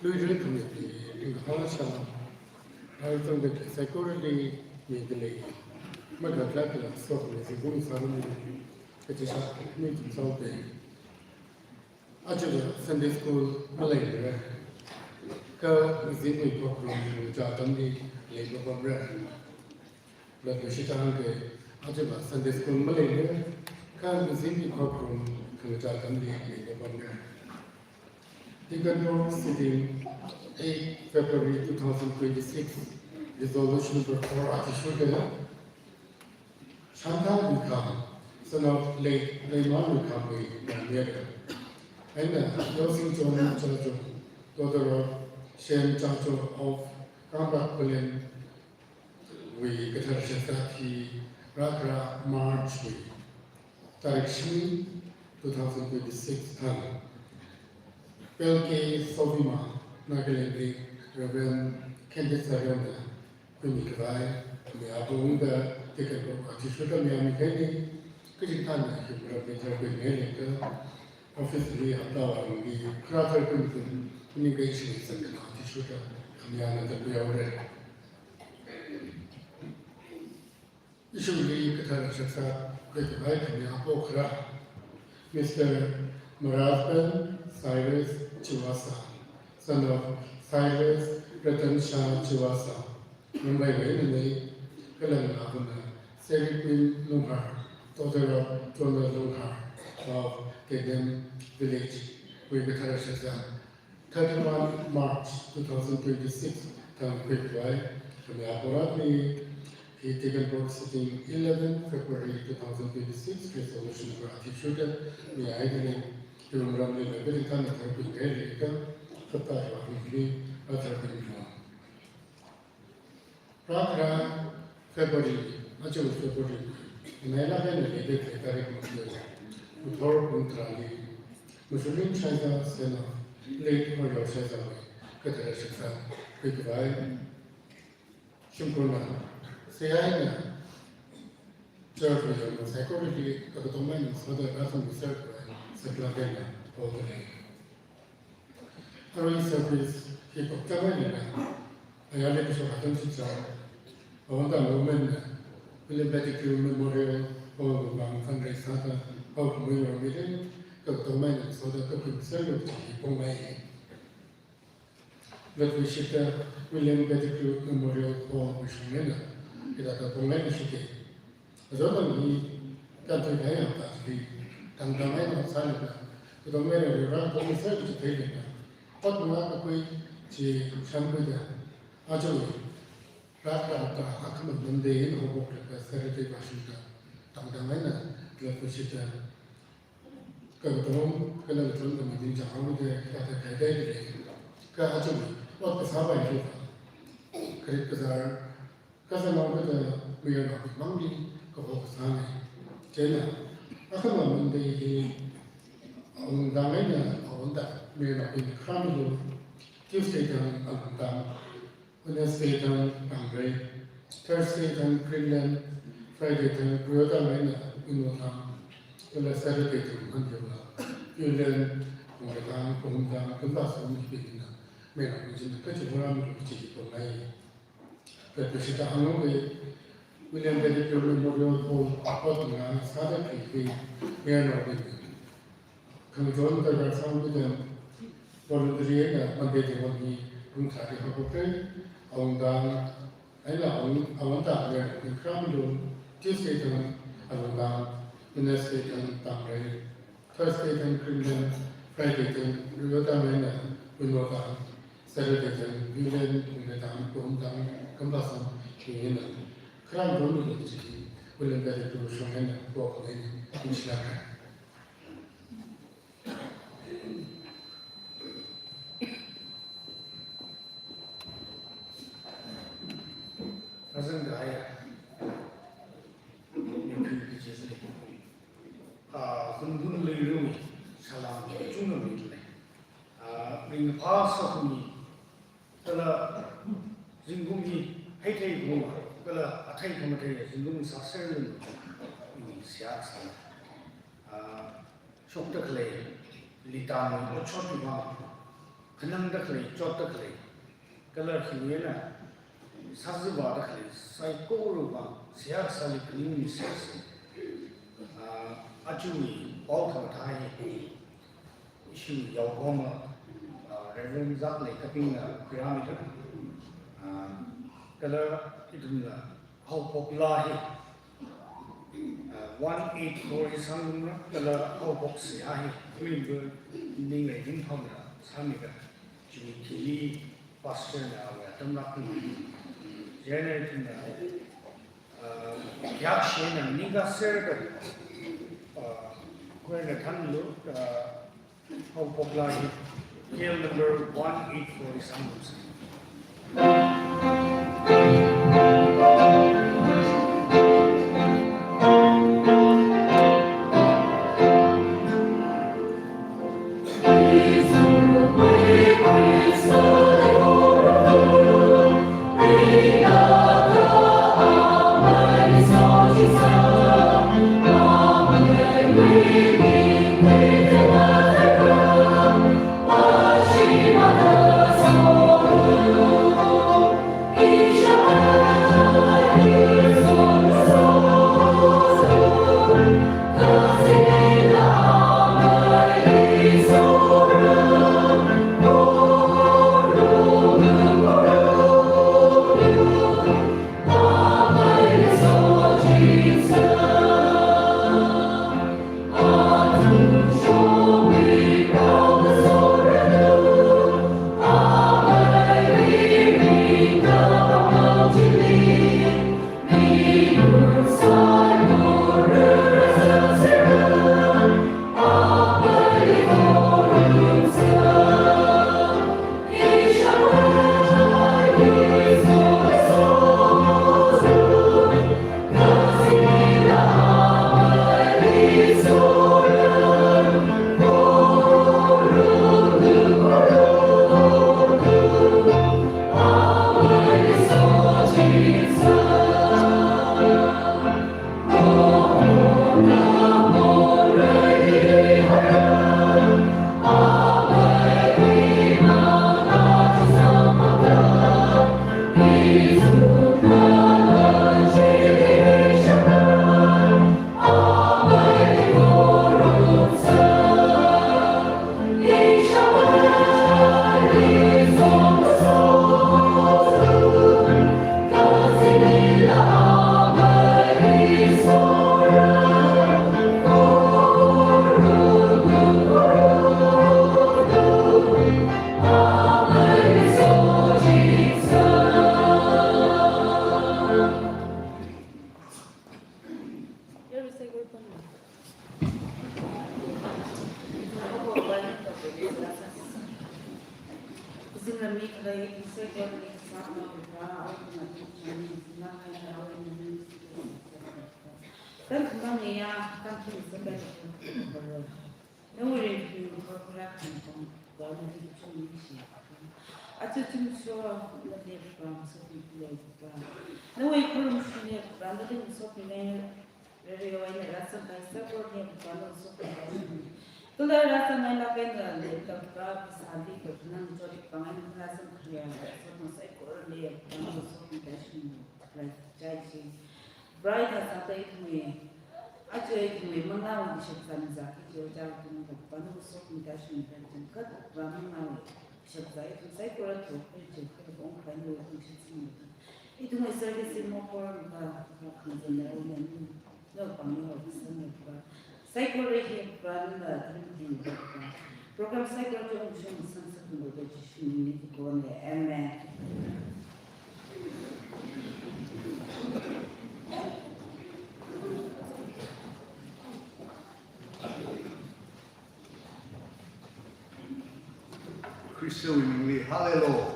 Usually community in Halasha, I think that psychology may delay. But the lack of softness is going suddenly. It is a meeting something. Actually, Sunday school Malay, within the program, Jatani, labor program. But the Shitanke, actually, Sunday school Malay, within the program, Jatani, labor program. The control sitting 8 February 2026, resolution for Artificial Chantal will come, son of late Raymond will come with and Yosin John Chajo, daughter of Shen Chajo of Kambak Berlin, we get her Shasaki, Rakra March with Direction 2026 time. Belke Sovima, Nagalandi, Reverend Candice Sarona, Kumikavai, we are doing the ticket of Artificial Miami, Kajitana, who represent the officially allowing the crater communication is an Artificial Miami that we are already. Usually, Katarashasa, with the right and the Apokra, Mr. Marathan Cyrus Chivasa, son of Cyrus Ratan Shah Chivasa, Mumbai Railway, Kalanavana, Seripin Lumhar, daughter of Jonah Lumhar of Kedem Village, Vikatarashasa, 31 March 2026, Town Quickly, from the Aporatni, he taken board sitting 11 February 2026, resolution for Artificial, the idea. Yung ramai lebih kan terpilih dari kan kata ini terpilih. Prakra Februari, macam Februari, nela kan lebih dari kemudian. Uthor puntrali, Muslim China sena, late or your China, kata seksa, kekawai, sempurna. Saya jauh yang psychology kebetulan sudah datang besar. Setelahnya, boleh. Hari service hip-hop terbaik, ayah lebih suka tentang orang momen, benediction memorial, orang bang fundraiser, orang memorial, kebetulan sudah kebetulan jadi pemain. Lalu kita benediction memorial orang misalnya, kita pemain kita. Zaman ini kan terkaya pasti. Tanggapan yang salah, kita melihat orang komersial itu tidak. Pada masa kau si sampai aja, rata-rata akan mendengar orang berkata seperti bahasa. Tanggapan yang kita kalau mendengar jauh dari kata kata itu, kata aja, waktu sahabat itu, kerja kerja orang kita melihat mandi kau sana, jadi. Akan menjadi undang-undang undang menjadi kami Tuesday dan undang, Wednesday dan Bangray, Thursday dan Greenland, Friday dan undang undang, dan Saturday dan undang, Greenland undang kembali menjadi menjadi kecuali menjadi pemain. Kita angkat William Benediction Memorial Hall, Portland, Southern California, Maryland. Kemudian terdapat dengan voluntary dan pendekatan di Bungkar di Hotel, Awang, Awang yang kami Tuesday dan Awang, Wednesday dan Bangray, Thursday dan Greenland, Friday dan Rio Winota, Saturday dan Greenland, Undang, Kembasan, Kini. Kerana dulu jadi boleh dari perusahaan yang buat ini silakan. Rasanya gaya, ini kerja sendiri. Kemudian lelaki salam cuma begini. Dengan bahasa kami, kalau jinggungi hei guna. Kalau atai kemudian jindung sasaran ini siapa? Syok terkelai, litan, bocor juga. Kanang the clay, chot the clay, color Hilena, Sazuba the clay, Psychoruba, Siak Sali Clean Session, Ajui, Alto Tai, Issue Yogoma, Reverend Zatley, Kapina, Pyramid, color Iduna, how popular 184 is some color how box, I will be in Honda, Samiga, Jimmy Pastor now, I'm not generating Yakshin and Niga Server, where the Kanlu, how popular Kill number 184 is some. Program psychology option something that you need to go on the MA. Christian willingly, hallelujah,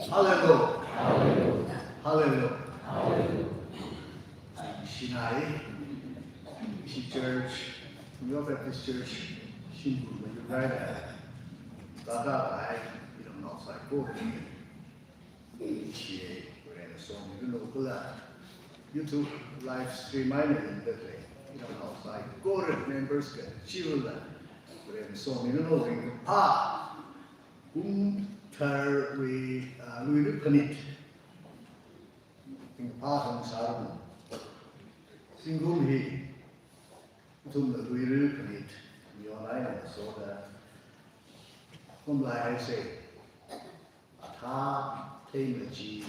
hallelujah, hallelujah, hallelujah. Sinai, Mission Church, New York Baptist Church, Shinbu, when you write that, I, you don't know, it's like, go, initiate, we're in a song, you know, YouTube live stream, I know that way, you don't know, it's like, go to members, get children, we're in a song, you know, pa. cũng thờ vì lui đức phân ít những phá không sao đâu sinh cũng hi chúng là lui đức phân ít nhiều này là số là không lại hay sẽ tha thêm là gì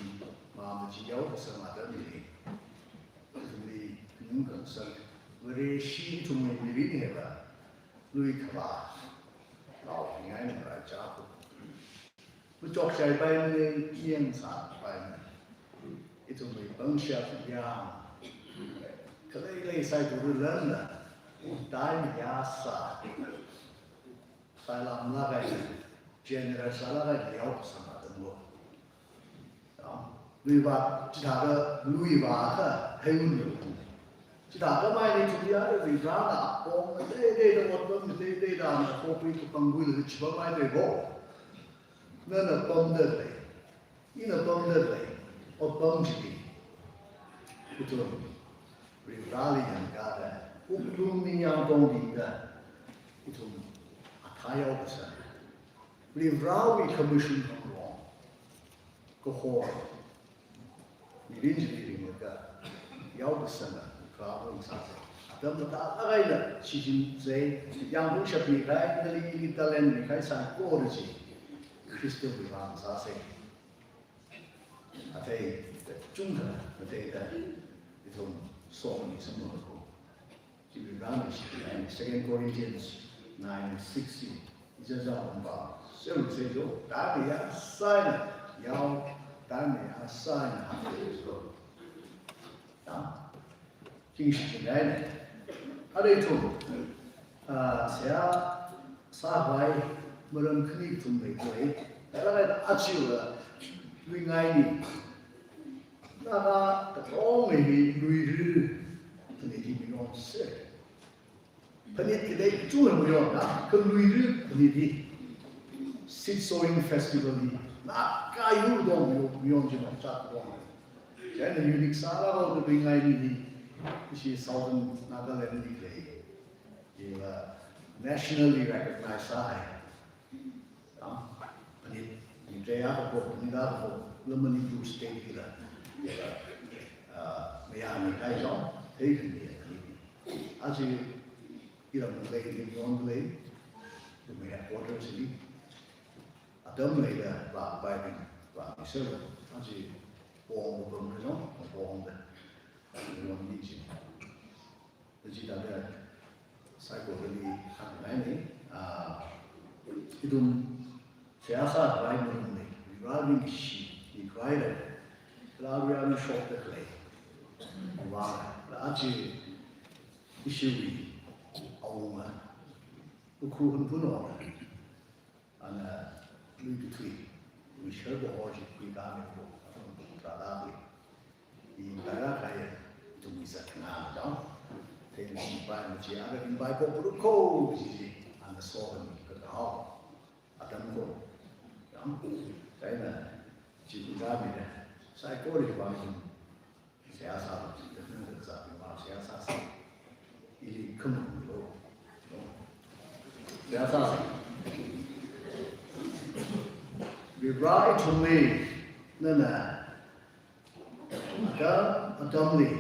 mà chỉ yếu là sự mà đó vì những cần sự vì khi chúng mình biết thế là lui thàเราง่ายหนึ่งรายจ้าผู้จบใจไปเลยเยี่ยงสารไปอีตรงนี้บางเชียร์ยามก็เลยใส่ตัวเรื่องน่ะได้ไม่ยาสาใส่ลำละไงเจเนอเรชั่นละไงเดียวสมัติหมดลุยว่าจิตาก็ลุยว่าก็ให้อุ่นอยู่จิตาก็ไม่ได้ทุกอย่างเลยร้านอ่ะโอ้ไม่ได้ทั้งหมดไม่ได้นะโควิดก็ปังกุยเลยชิบะไม่ได้บอกนั่นน่ะปังเดินเลยนี่น่ะปังเดินเลยโอ้ปังจริงอุตส่าห์เรียนร้านเลยยังการเลยอุปกรณ์นี่ยังต้องดีกันอุตส่าห์อัธยาศัยเรียนร้านวิคอมมิชชั่นของเราก็ขอมีเรื่องจริงๆก็ยาวไปสั้นคราวนี้สักแต่เมื่อตาอะไรล่ะสิ่งที่ยังรู้ชัดมีใครนั่นนี่ตาเลนมีใครสั่งโกรธจีคริสต์วิญญาณสาเสอาเทจุงกันอาเทแต่ที่ตรงสองนี่สมมติที่วิญญาณมีสิ่งที่ Second Corinthians 9:16จะจะบอกว่าเชื่อเสียโจตาเดียสายนะยาวตาเดียสายนะหาเรื่องสุดนะจริงๆได้เนี่ยอะไรทุกเสียสาบายเมื่อเริ่มขึ้นทุ่มไปเลยแต่ละก็อาชีพวิ่งไงนี่น่าจะต้องไม่มีลุยรื้อที่นี่ที่มีน้องเสียพันนี้ที่ได้จู่ๆไม่ยอมนะก็ลุยรื้อพันนี้ที่ซิดโซอิงเฟสติวัลนี่น่าก็อยู่ตรงมีองค์จีนจัดตรงแค่ในยูนิคสาระเราจะวิ่งไงนี่ที่ Southern Nagaland นี่เลยที่ nationally recognized ใช่พันนี้มีใจอาบอบมีดาบอบแล้วมันอยู่ state ที่ละไม่อยากมีใครจ้องเฮ้ยคนนี้อาจจะที่เราเลยที่ย้อนเลยที่ไม่อยาก quarter city อาจจะไม่ได้ว่าไปเป็นว่าไม่ใช่อาจจะปองบนเลยเนาะปองเลยเรื่องนี้จริงแต่ที่เราได้ใส่ตัวนี้ทางไหนนี่ที่ดูเสียสละอะไรมันนี่ร้านนี้ชีนี่ใครเลยร้านนี้ชอบเด็กเลยว่าแล้วอาจจะที่ชีวิตเอามาอุครูคนพูดออกอันนั้นลุยไปทุยวิเชอร์บอกว่าจะคุยกันไม่พอตราดาเลยอีกแต่ละใครจะมีสักงานจ้ะเทนนิสไปมันจะอะไรกินไปก็ปลุกโค้ชอันนั้นสอนก็เอาอาจารย์คนจ้ะใช่ไหมจีบกันไม่ได้ใส่ก็ได้ความจริงเสียสละเรื่องนั้นจะเป็นว่าเสียสละอีกขึ้นมาโลกเสียสละวิบากทุเมนั่นน่ะก็อัตมลี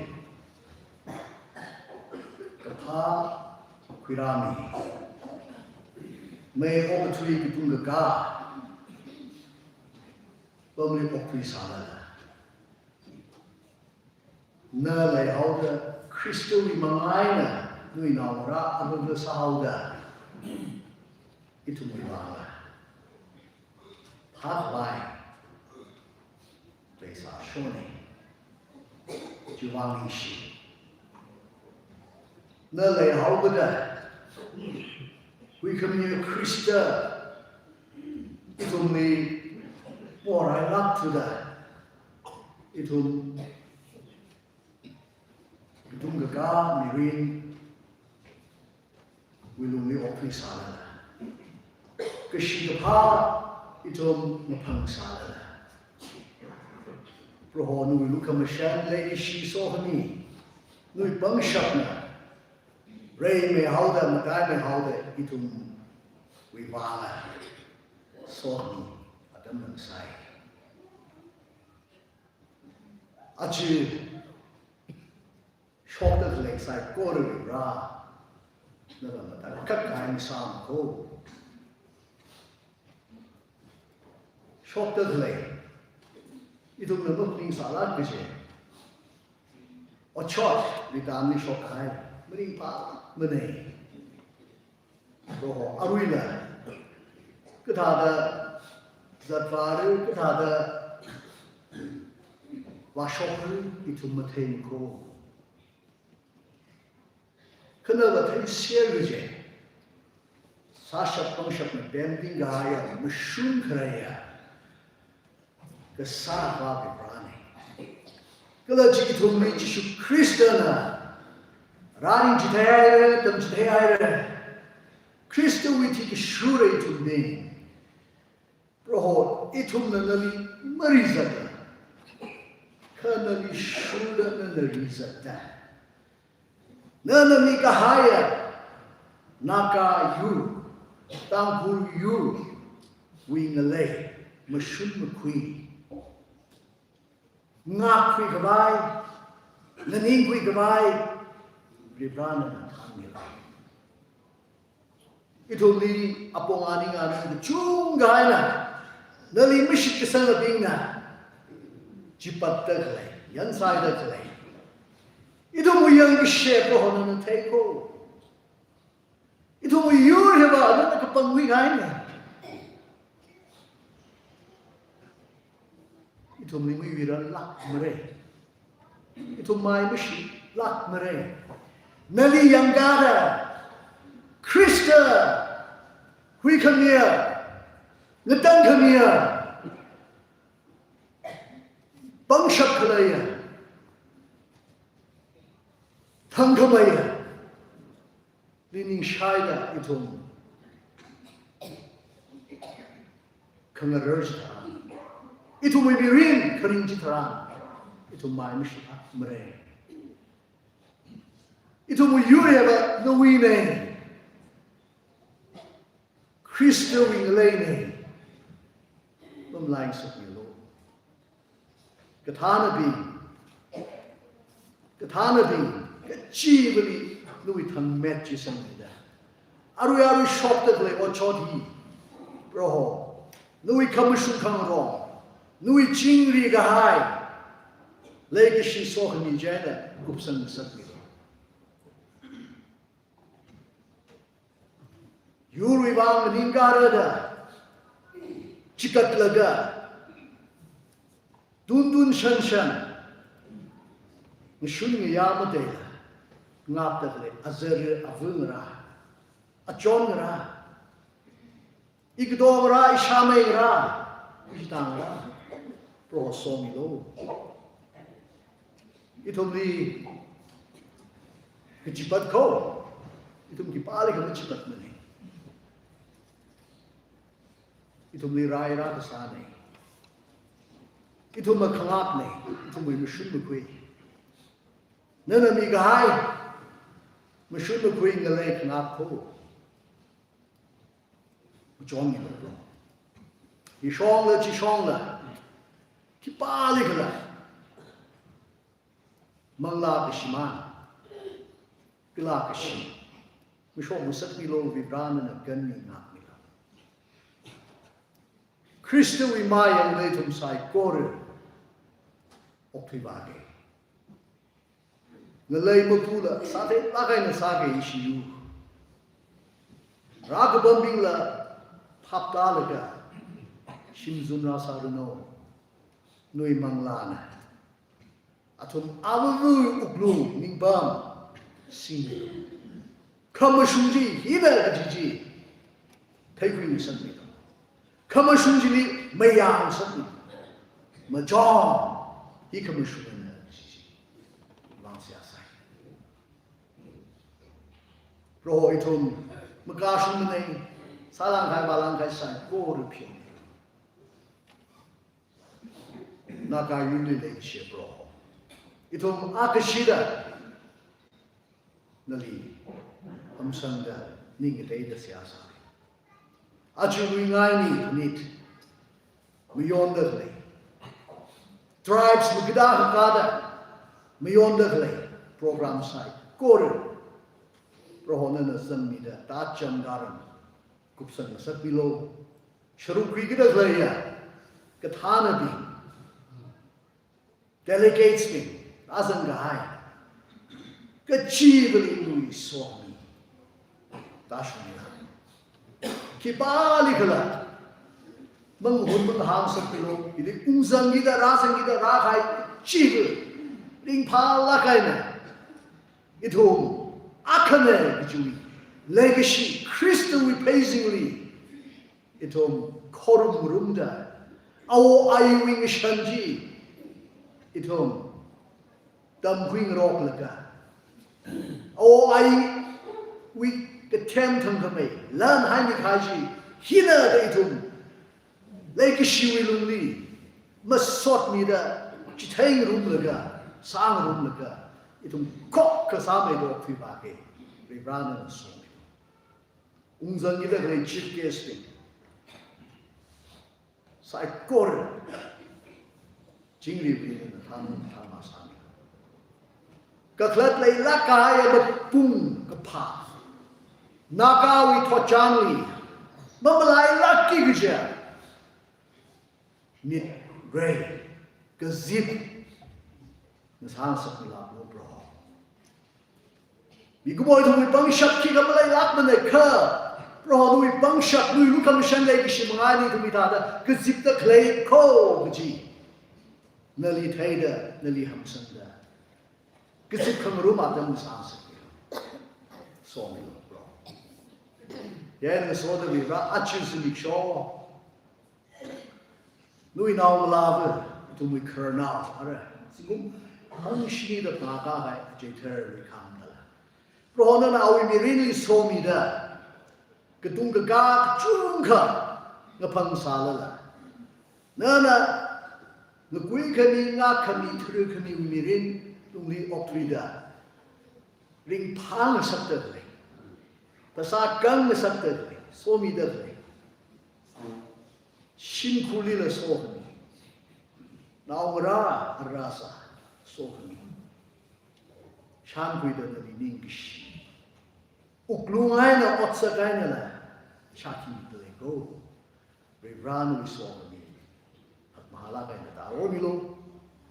กับพาคุรามีไม่ออกทุลีกิตุงกะปมลีออกคุยสาระนั่นเลยเอาแต่คริสต์วิมังไงน่ะด้วยนามระอันนั้นสาวดาอิทุมิวาระภาคใบเปสาชนีจีวังลิชีนั่นเลยเอาก็ได้วิคมีคริสต์อิทุมีว่าอะไรรักทุกได้อิทุมกะมีรินวิลุมีออกพิสาระก็ชิดพาอิทุมมาพังสาระเพราะหนูลูกขมันเชนเลยชีโซฮนีนูบังชับนะเรย์ไม่เอาแต่มาได้ไม่เอาแต่อิทุมวิวาระ 소니 아담는 사이 아주 쇼트 leg 사이 꼬르라 너가 깍가인 삼고 쇼트 leg 이동은 먹는 살아 그지 어쩌 리담니 쇼카이 머리 봐 머네 또 아루이나 그 다다 자파르 그 다다 와쇼프 이tum마테고 그나가 되게 시에르제 사샵 방샵은 뱀딩가야 무슨 그래야 그 사과비 브라네 그러지 이tum이 지수 크리스토나 라닌 지대야에 덤 지대야에 크리스토 위티기 슈레 이tum이 Roho itu mengenali merizatnya, karena sudah merizatnya. Mengenali kahaya, naka yu, tampul yu, wingalay, masun makui, ngakui kabay, naningkui kabay, ribrana na tangilay. Itu li apong aning chung gaya. Nali mishik kesana bingna, jipat terkelai, yang saya terkelai. Itu mu yang kisah pohon nan teko. Itu mu yur heba, nan kepangui gaya. Itu mu wiran lak mere. Itu mai mishik lak mere. Nali yang gada, Krista, hui kamia. Ngetang kamiya, bangshap kalaya, tangkamaya, lining shayla itong kangarajta, itong may birin karing jitaran, itong may mishipat mare, itong may yureba nawine, Kristo wingalay lain sekilo. Katana bin, kecil nui thang match sangida. Aru shop le ochodi, bro. Nui kamushun kangro, nui chingri gahai. Legi shi sohni jana kupsang sekilo. Yuri bang ningarada. Cikat laga, dun shan, nishun yamade, ngaptadle, azir avungra, achongra, igdogra, ishamegra, istangra, prosomilo. Itum li, kichipat ko, itum kipali ka kichipat mani. Itu melirai rata sana. Itu makalap ni. Itu musyun makui. Nana migahai. Musyun makui ngalay kalap ko. Muchong ni lo. Chishong la. Kipali ka la. Mangla ka shiman. Pila ka shi. Musyong musak ni lo vibrana na gan ni nak. Kristo imayang letum sai kore optibage. Ngalay mapula sate lagay na sage isiyu. Ragabambing la paptalaga shimzun rasarano nui manglana. Atum awavu uklu ningbam sini. Kamashunji hina ajiji. Taikuin sanmito. Kamashunjili mayang sati, majong, he kamashunjili langsiasai. Roho itum magashunjili salangkai balangkai sai korupion. Nakayuni lengshe roho. Itum akashida nali amsanga ningi leida siasai. Aju Ringani Nit. Meyondale. Tribes Mugida Kada. Meyondale. Program site. Kore. Prohonana Zamida. Tacham Garam. Kupsan Sapilo. Sharukri Gidalaya. Kathanabi. Delegates me. Azangahai. Kachivali Louis saw me. Dashmina. Kibali Kala. Manghun Mangham Sapilo. Idi Uzangida Razangida Rahai. Chival. Ring Palakaina. It home. Akane Jui. Legacy. Crystal replacingly. It home. Korum Runda. Our Iwing Shanji. It home. Dam Queen Rock Laga. Oh, we attempt to make. Learn Heimlich Haji. Hina the itum. Like she will only. Must sort me the Chitang room laga. Sang room laga. Itum cock Kasame dog Fibake. We ran and so. Unzangida great chief guesting. Saikor. Jingri in the Tamasana. Kaklat lay lakaya the pung kapa. Nagawi Tochani. Mamalai lucky gija. Nit ray. Gazip. This house of the lap no bro. We go to we bung shop kick up like lapman a cur. Bro, we bung shop, we look at the Shanghai Shimani to meet other. Gazip the clay cold. Nelly Tader, Nelly Hamsanda. Gazip Kamaruma them was answered. Saw me, bro. Yeah, and so that we achus in the shore. Louis now lava to we curl now. Hungry the Naga, Jater, Kandala. Bro, now we really saw me there. Gadunga Gag, Junka, the Pansala. Nana. The Quikani, Nakani, Turkani, Mirin, only Otrida. Ring Pang Saturday. The Sakan Saturday, so me that way. Shinkulila saw me. Now Ra, Rasa, saw me. Shanguida the Ningish. Uklungaina, Otsagaina, Shaki, they go. We ran, we saw me. Mahalaga in the Taronilo,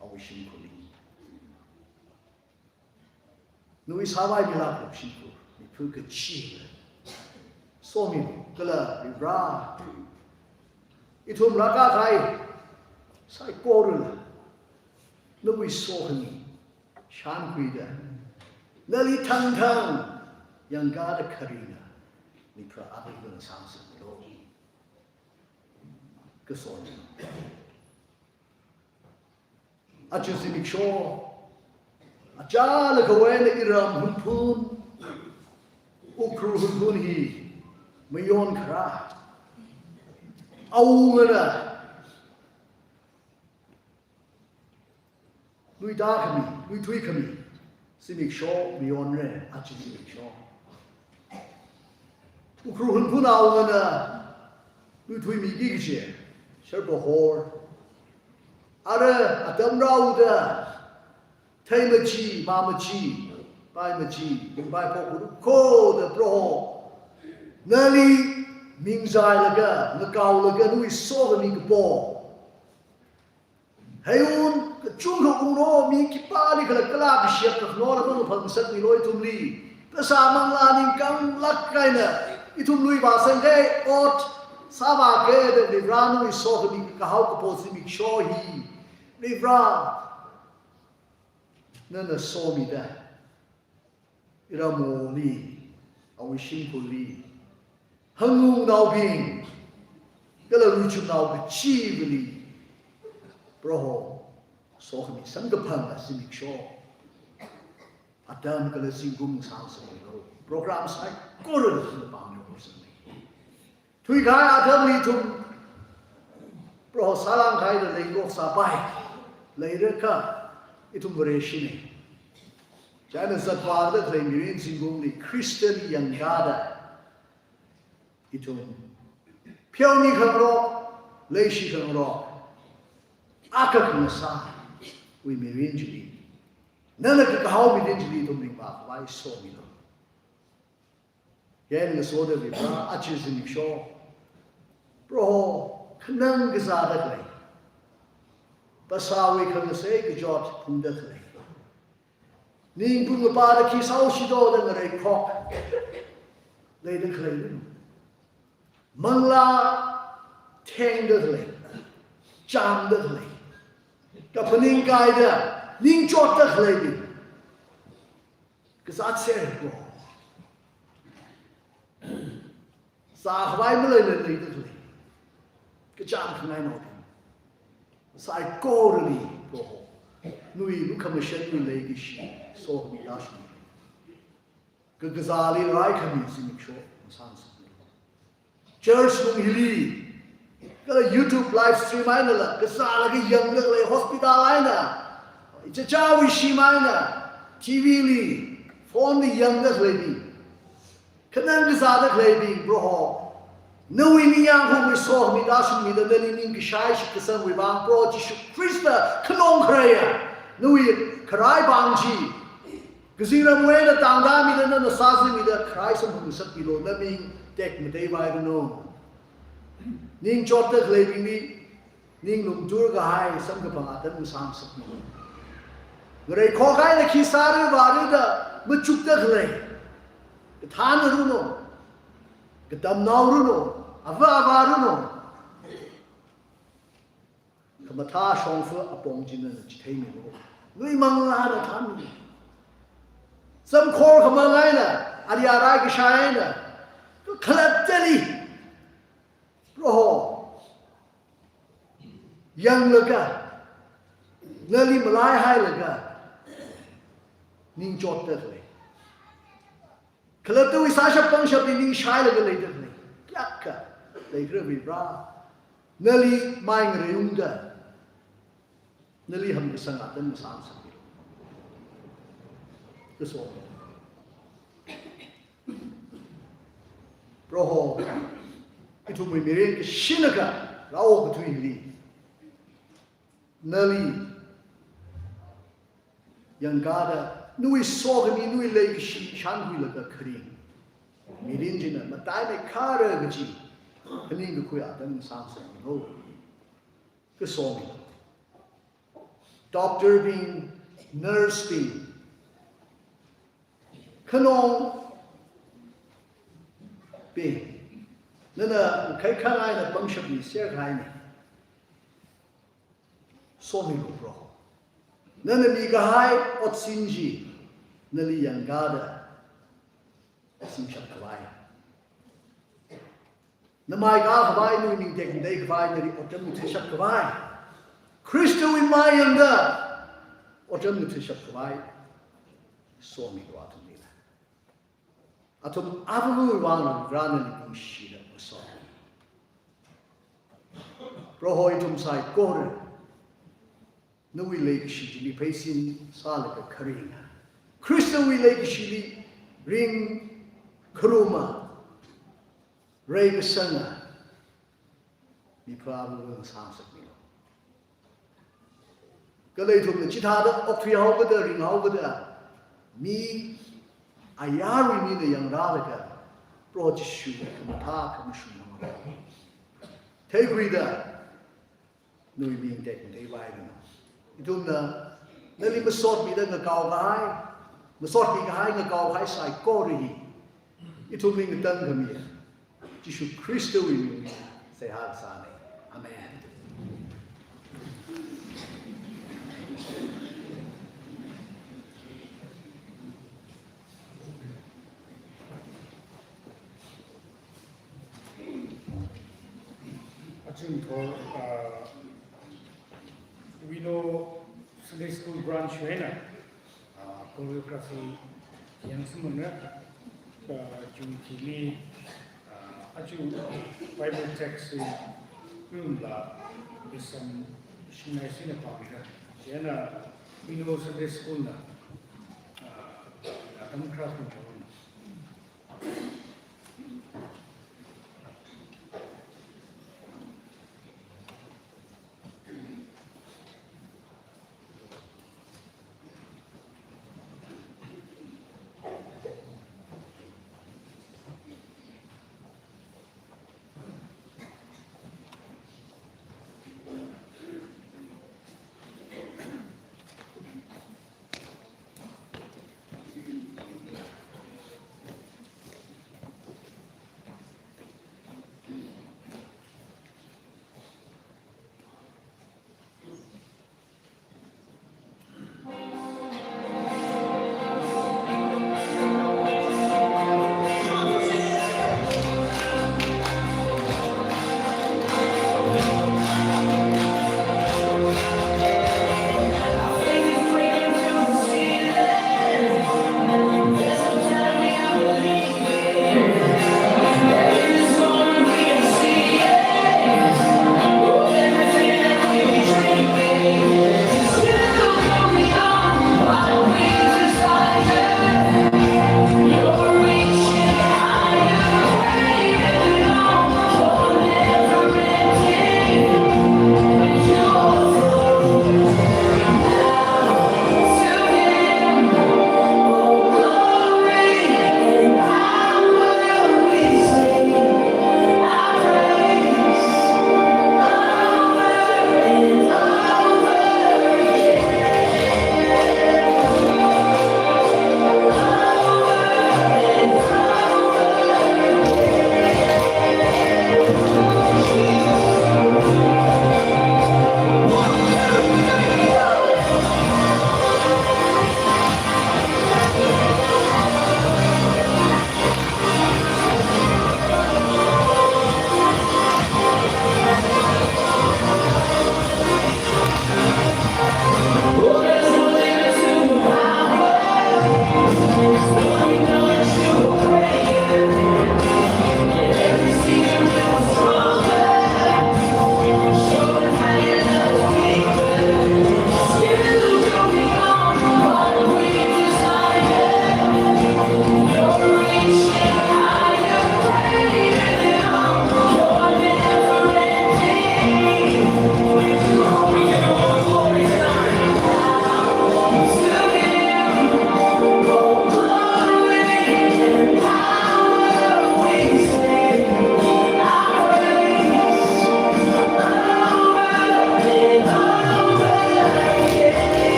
or we shinkuli. No is how I love Shinku. We took a chill. Saw me, Gala, we bra. It was Ragatai, Saikola. No, we saw him. Shanquida. Nelly Tang Tang, Yangada Karina. We try other than sounds of the Lord. Gasol. I just make sure. A jala kawen iram hunpun. Ukhrul hunpun he. Mayon kra. Awungana. Lui darkami, lui tweakami. See make sure mayon re. I just make sure. Ukhrul hunpun awungana. Lui tweakami gigishe. Sherpa hor. Ara Adam Rauda Taimachi, Mamachi, Baimachi, Bai Poku, Ko the Bro Nelly Mingzai Laga, Nakau Laga, who is so the Mingbo. Hayun, the Chunga Uno, Miki Pali, the Kalak ship, the Flora Pan Sati Loy to me. The Samang Laning Gang Lakaina, it will Louis Basangay, Ot Savake, the Livrano is so the Mikahau Posimic Shaw he. Livra. Nana saw me there. Iramo Lee. I wish him Lee. Hangu now being. Galaruchu now achievely. Bro. Saw me. Sangapanga Simic Shaw. Adam Galasingum sounds of programs like Guru in the boundary personally. Twigai Adam to Bro Salang Kai the Lego Sabai. Later, itum vereshini. Jana Zatwada claim Mirin Singumli Christian Yangada. Itum Piao ni khamro, leishi khamro, aka khamasa, we may injury. None of the how we injury to bring back, why so me no. Yen the soda we bra, achis in the show. Bro, Kanang Gazada clay. Basawi can say, Gajot, Pundathley. Ning Bunga Kis Aushido than the Ray Cock. Lay the clay. Mangla Tangduthley. Jamduthley. Kapaning Guide, Ning Jota lady. Because that's it, bro. Sahwai Malay lady. Kajam can I know him? Sai Gorley, bro. Nui, look at Michelle, lady, she saw me last week. Gazali, I can use him, show. Church Nungili. Got a YouTube live stream, I know. Gazala, young little hospital, I know. It's a Jawi Shimana. TV Lee. For the youngest lady. Kanan Gazala lady, bro. No ini yang hong we saw me dash me the learning gishai shi kesan we bang pro ji Krista kanong kraya no we krai bang ji gazina mwe da tang da mi da na sa zi mi da krai sam hong sat kilo na ming tek me dei vai no ning chot da klei bing ni ning lum tur ga hai sam ga pang atan mu sam sat no ngre kho kai na ki sa ri ba ri da mu chuk da klei than ru no cái tâm nào rồi nó, ava rồi nó, cái mà tha song phước áp bông chỉ nên chỉ thấy mình thôi, người mang la là tham mình, some core cái mà ngay nè, adi arai cái sai nè, cái khlat đi, rồi, yang là cái, nơi đi Malay hay là cái, ning chót được rồi. Kalau tu isa siapang siapa ini shai lagi lagi tu ni, kiaka, lagi kerja bra, nali main ngeriung dah, nali ham kesangat dan mesam sekali, kesuai. Roh, itu memiring ke sinaga, lau betul ini, nali yang gada. Nui so kami nui lagi shan hui laga kering. Mirin jina, matai me kara gaji. Kini ke kuya dan sang sang no. Ke so mi. Doctor being, nurse being. Kanong being. Nana kai kanai na bangshap ni siya kai ni. So mi ko bro. Nana migahai ot sinji nali yang gada simshap kawai. Namai ga kawai nui ning tek ndai kawai nali otam nutrishap kawai. Kristo in mayanda otam nutrishap kawai. So mi do atum nila. Atum avulu wang grana ni bushida so. Rohoi tum sai kore. Nui lake shili pacing salaka karina. Krista we lake shili ring kruma. Ray sanga. Mi problem sansak milo. Galay tum the chitada of three over the ring over the me ayari me the young ralaka. Projishu kamata kamushu. Take reader. Nui being taken day by them. Itu na nali masot mi da ngakaw kai masot mi kai ngakaw kai sai kori itu mi ngatan kami Jisu Kristo ini sehat sana amen. We know Sunday school branch here, choreography, yang semuanya, jadi aju Bible text lah, bisa sinai sinai pahami. Jadi we know Sunday school lah, akan keras macam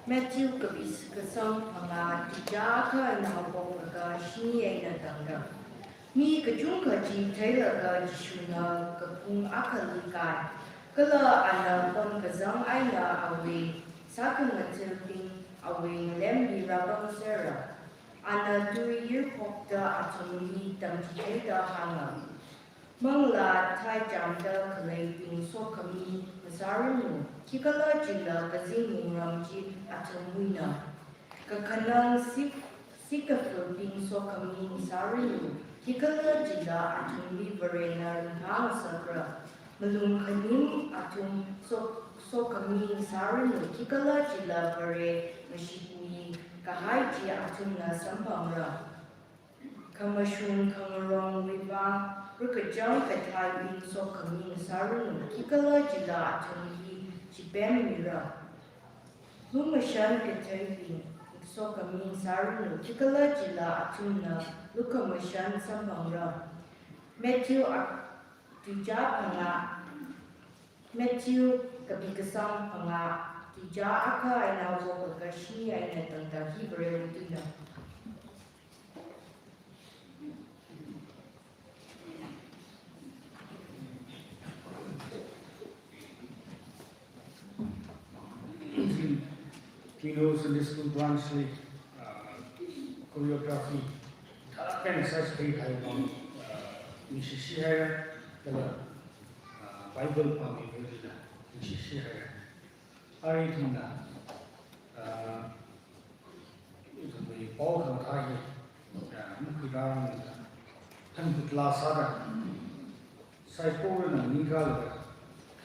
Matthew Gabis Gasong Panga Tijaka and Hawanga Shini Danga. Me Kajunka Ji Taylor Gajuna Kapung Akalikai. Kala Anna Pon Kazang Aina away. Sakan Matilping away Lembi Rabang Sarah. Anna 2 year Pokta Atomuni Tamjeda Hanga. Mangla Thai Jamda Kalaping Sokami Masarinu. Kikala Jilla Kazimu Ramji Atamwina. Kakanang Sikafilping Sokami Sarinu. Kikala Jilla Atumli Varena Rinhang Sakra. Malung Kanim Atum Sokami Sarinu. Kikala Jilla Vare Mashikui Kahaiji Atumna Sampamra. Kamashun Kamarong Riva. Rukajang Katai Bin Sokami Sarinu. Kikala Jilla Atumli Jibem Mira. Lumashan Katai Bin Sokami Sarinu. Kikala Jilla Atumna Lukamashan Sampamra. Matthew Tija Panga. Matthew Kabikasam Panga. Tija Aka Aina Wokakashi Aina Tanta Hibre Udina. Phungyo Sunday School branch choreography. Kan saya seperti hari misi hari kalau Bible kami berikan misi hari itu mana itu beri bawa kami mungkin orang kan kelas ada saya pun meninggal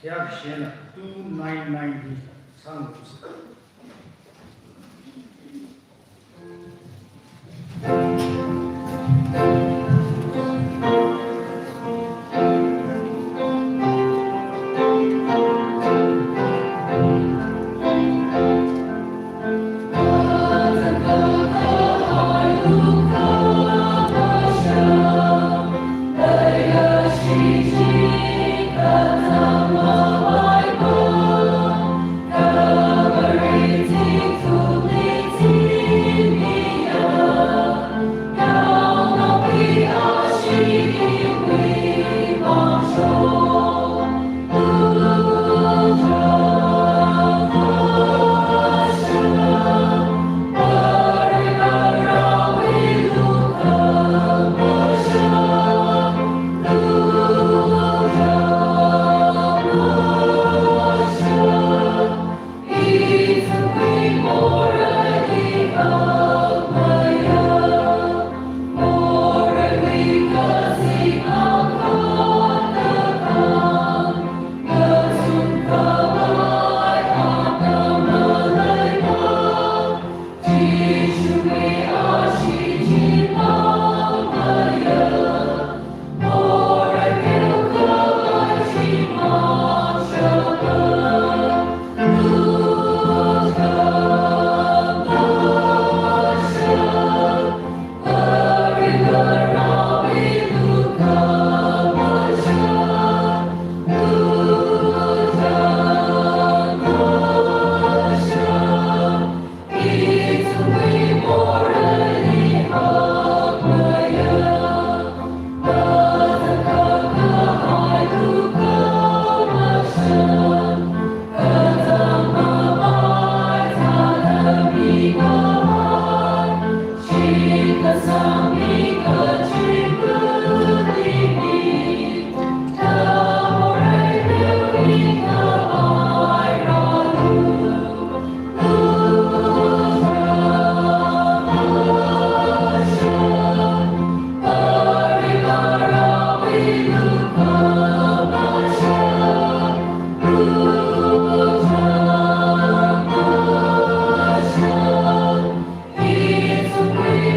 kian siapa 2990 sanggup.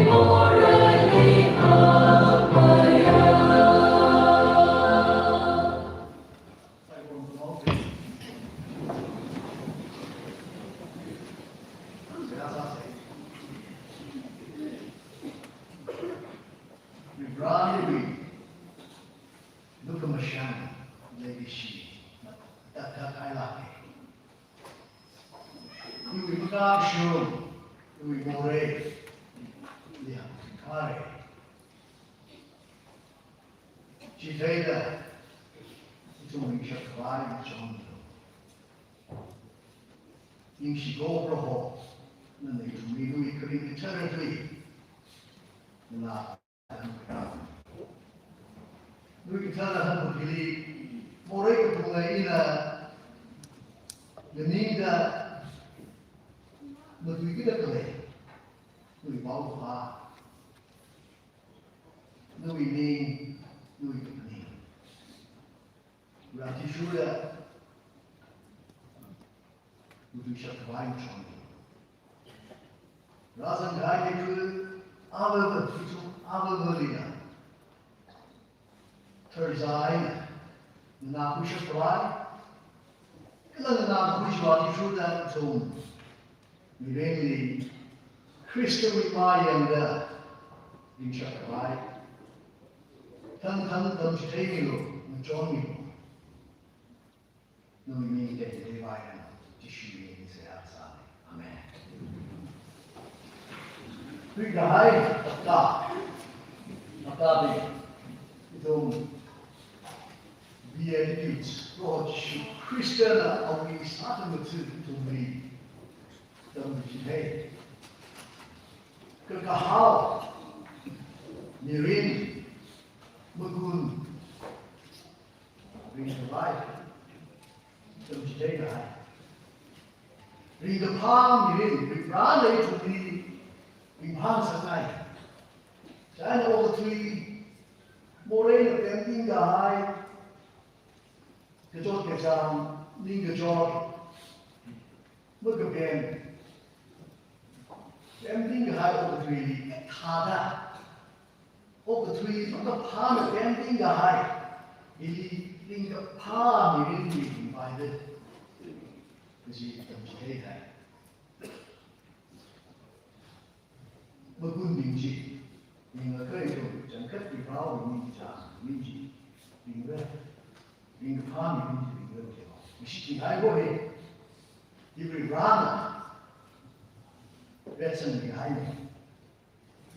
More Rani, look at Mashana, Lady She, that I like it. You will not show, you will more, yeah, Kare. She said that it's only just flying on the in Chicago Hall, and they told me we could be terribly not. We tell her to believe more in a the need that but we get a play. We bow hard. No, we mean, no, we can mean. We are to show that we do shut the wine from you. Rather than guide you to our leader. Terzai, na kusha prai, kailan na kusha di sudah tum, mireni, Kristen yang da, di prai, tan citeni lo, menjoni lo, no ini jadi riwayat di sini sehat sana, amen. Bidahai, tak itu. Benediction, Lord, Christian, we started to me, today. Kakahau, Mirin, Mugun, bring the life, today. Bring the palm, Mirin, bring Raleigh to me, bring Hansakai. China over three, Morena, Bending the high. The job gets on, leave the job. Look again. Everything high over three, harder. Over three, not the palm of everything high. He think the palm is really divided. Because he comes to take that. But good means being a great and cut the power of means being red. Being a farmer means to be good. She I go in. You will run. That's in behind me.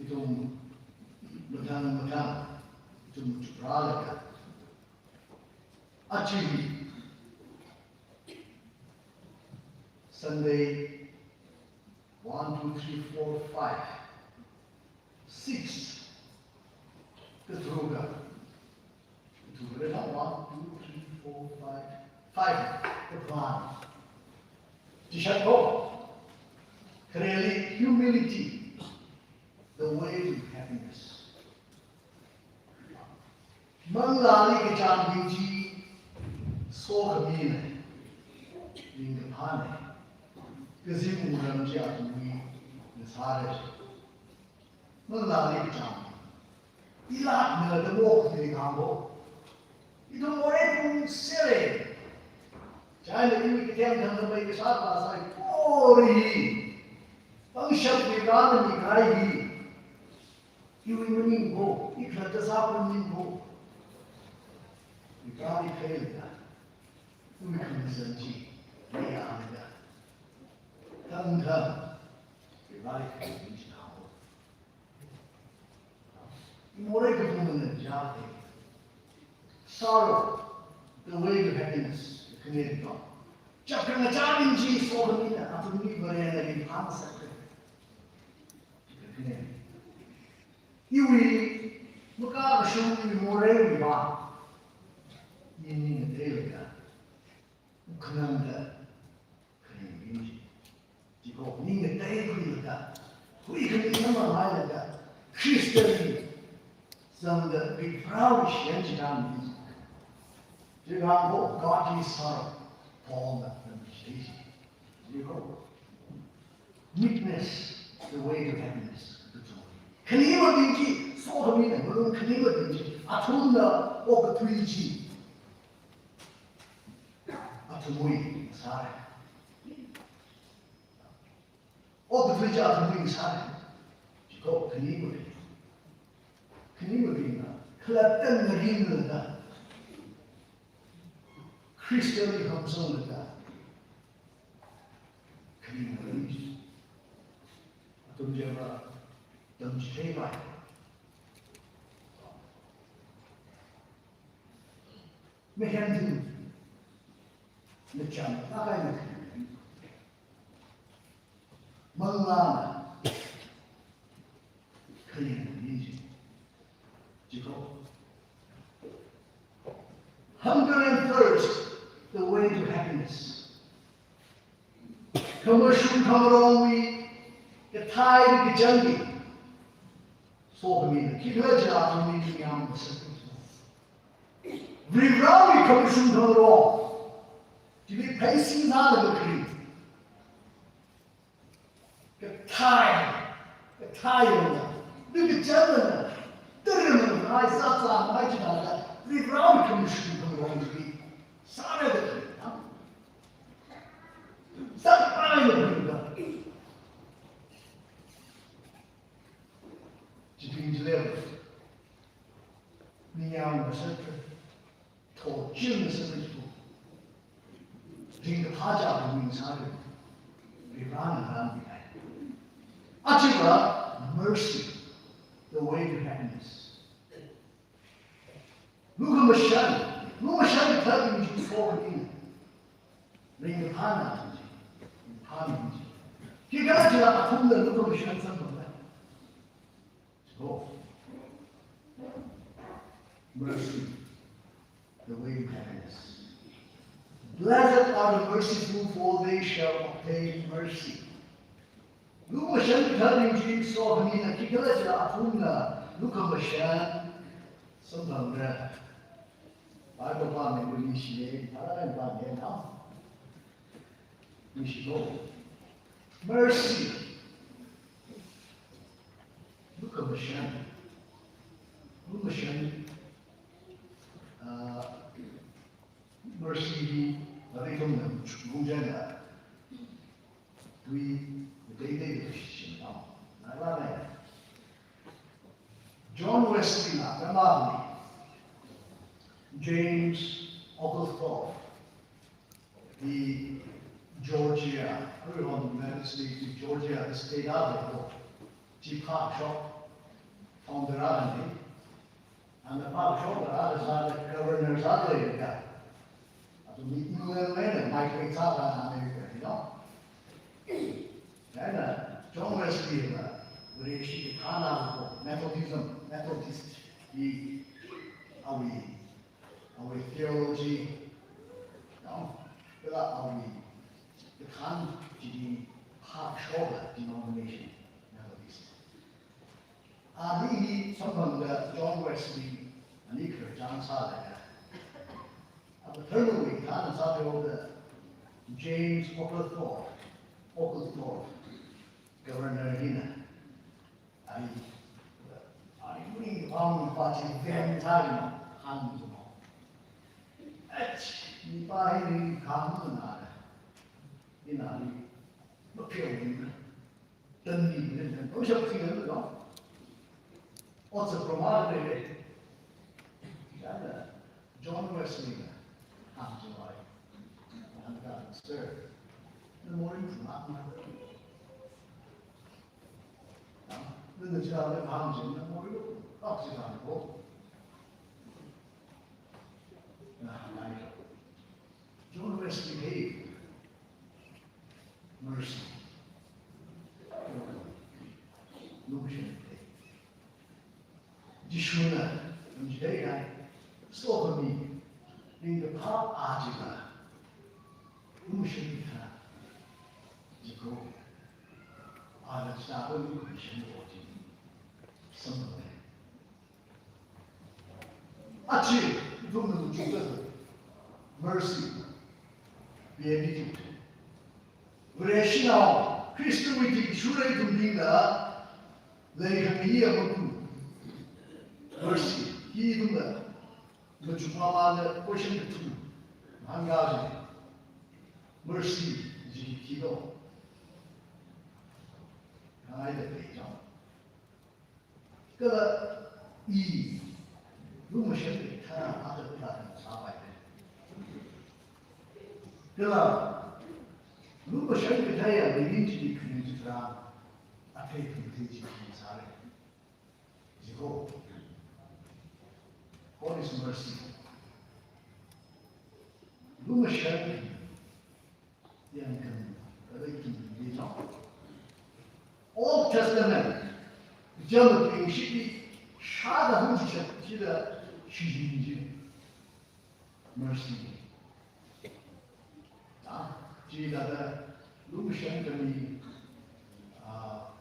It don't matang. It don't pralaga. Actually, Sunday 1, 2, 3, 4, 5, 6. Ketruga. 1, 2, 3, 4, 5. The plan. Tishato. Clearly, humility, the way to happiness. Manglali kechan binji, so kamine, being the pane. Kazim muramja to me, Nasare. Manglali kechan. Ilat na the walk the gambo. You don't worry to silly. China, you can come to make a shot like, oh, Function began in Gai. You will go. If let us happen, go. You can't fail that. You become a Sanji. We are that. Come. The life is reached now. More to woman than Jati. Sorrow, the way to happiness, the Canadian God. Chapter Ji for the minute after me, but in the answer. You will look out the show you more every one. You need a daily guy. Commander, you go, need a daily guy. We can become a line guy. Christian, some of the big proud change down. You go, God is sorrow, Paul, and Jesus. You go. Meekness, the way to happiness. Kanima binji, so of me, but Kanima binji, Atunda, or the 3G. Atumui, sorry. Or the 3G Atumui, sorry. You go, Kanima binji. 클라tten 느낌이다. 크리스천이 감성이다. 그림을 어떤 제가 넘치해봐요. 매현들 늦잠 나가야 돼. 멍라나 그림을 이지 지금 hunger and thirst, the way to happiness. Commercial commercially, the tide the jungle. So me, keep her job to me young. Rewrite commercial commercial. To be pacing out of the cream. The tide, look at German. I saw my child. Rewrite commercial commercial to be. Sorry, stop buying the to be delivered. The young center told Jim the Secretary, being the Paja of the Inside, we ran around behind. Achira, mercy, the way to happiness. Look at Michelle. Look at Michelle telling you forward in. Ring the Pana. He got to a home that look at Michelle something like that. So, mercy, the way to happiness. Blessed are the merciful, for they shall obtain mercy. 如果神特定去说明了，这个是阿通的，如果不神，什么的，外国方面的一些，他们方面啊，你是说 mercy， 如果不神，如果神，mercy 那种的出现的，对。Daily Christian now. John Wesley, James Ukhrul, the Georgia, everyone in the United States, Georgia, the state of the park shop on the island, and the park shop is the governor's island. The UN might be out in America, you know. And John Wesley, where she Canada, Methodist, our theology, no, but the Khan, the Park Shoulder denomination, Methodist. Really, someone that John Wesley and Ukhrul, John Sada, the third week, Khan Sada, James Ukhrul, Governor Hina. I bring on party very time, hands on. You buy the common in a appearing, then you push up to the law. What's a promoted? John Wesley, hands on, and God serve. The more you come out, the child of Hamjin, the more you oxygen go. John Wesley gave mercy. Lucian. Jishuna, and today I saw me in the pop article. Lucian. Go. I was not only Christian watching some of them. Actually, from the Jesus, mercy, benediction. Rational, Christianity should have been there, they can be able to. Mercy, even the Jumama question two, Hangari. Mercy, Jikido. I the page. The E, 如果选给他拿的不然啥玩意对吧？如果选给他呀，没引起的可能就是啊，可以去啥的，以后God is mercy。如果选给两个一种 Old Testament 这样的东西，啥的东西记得虚心去 mercy 啊，记得的，如果选给你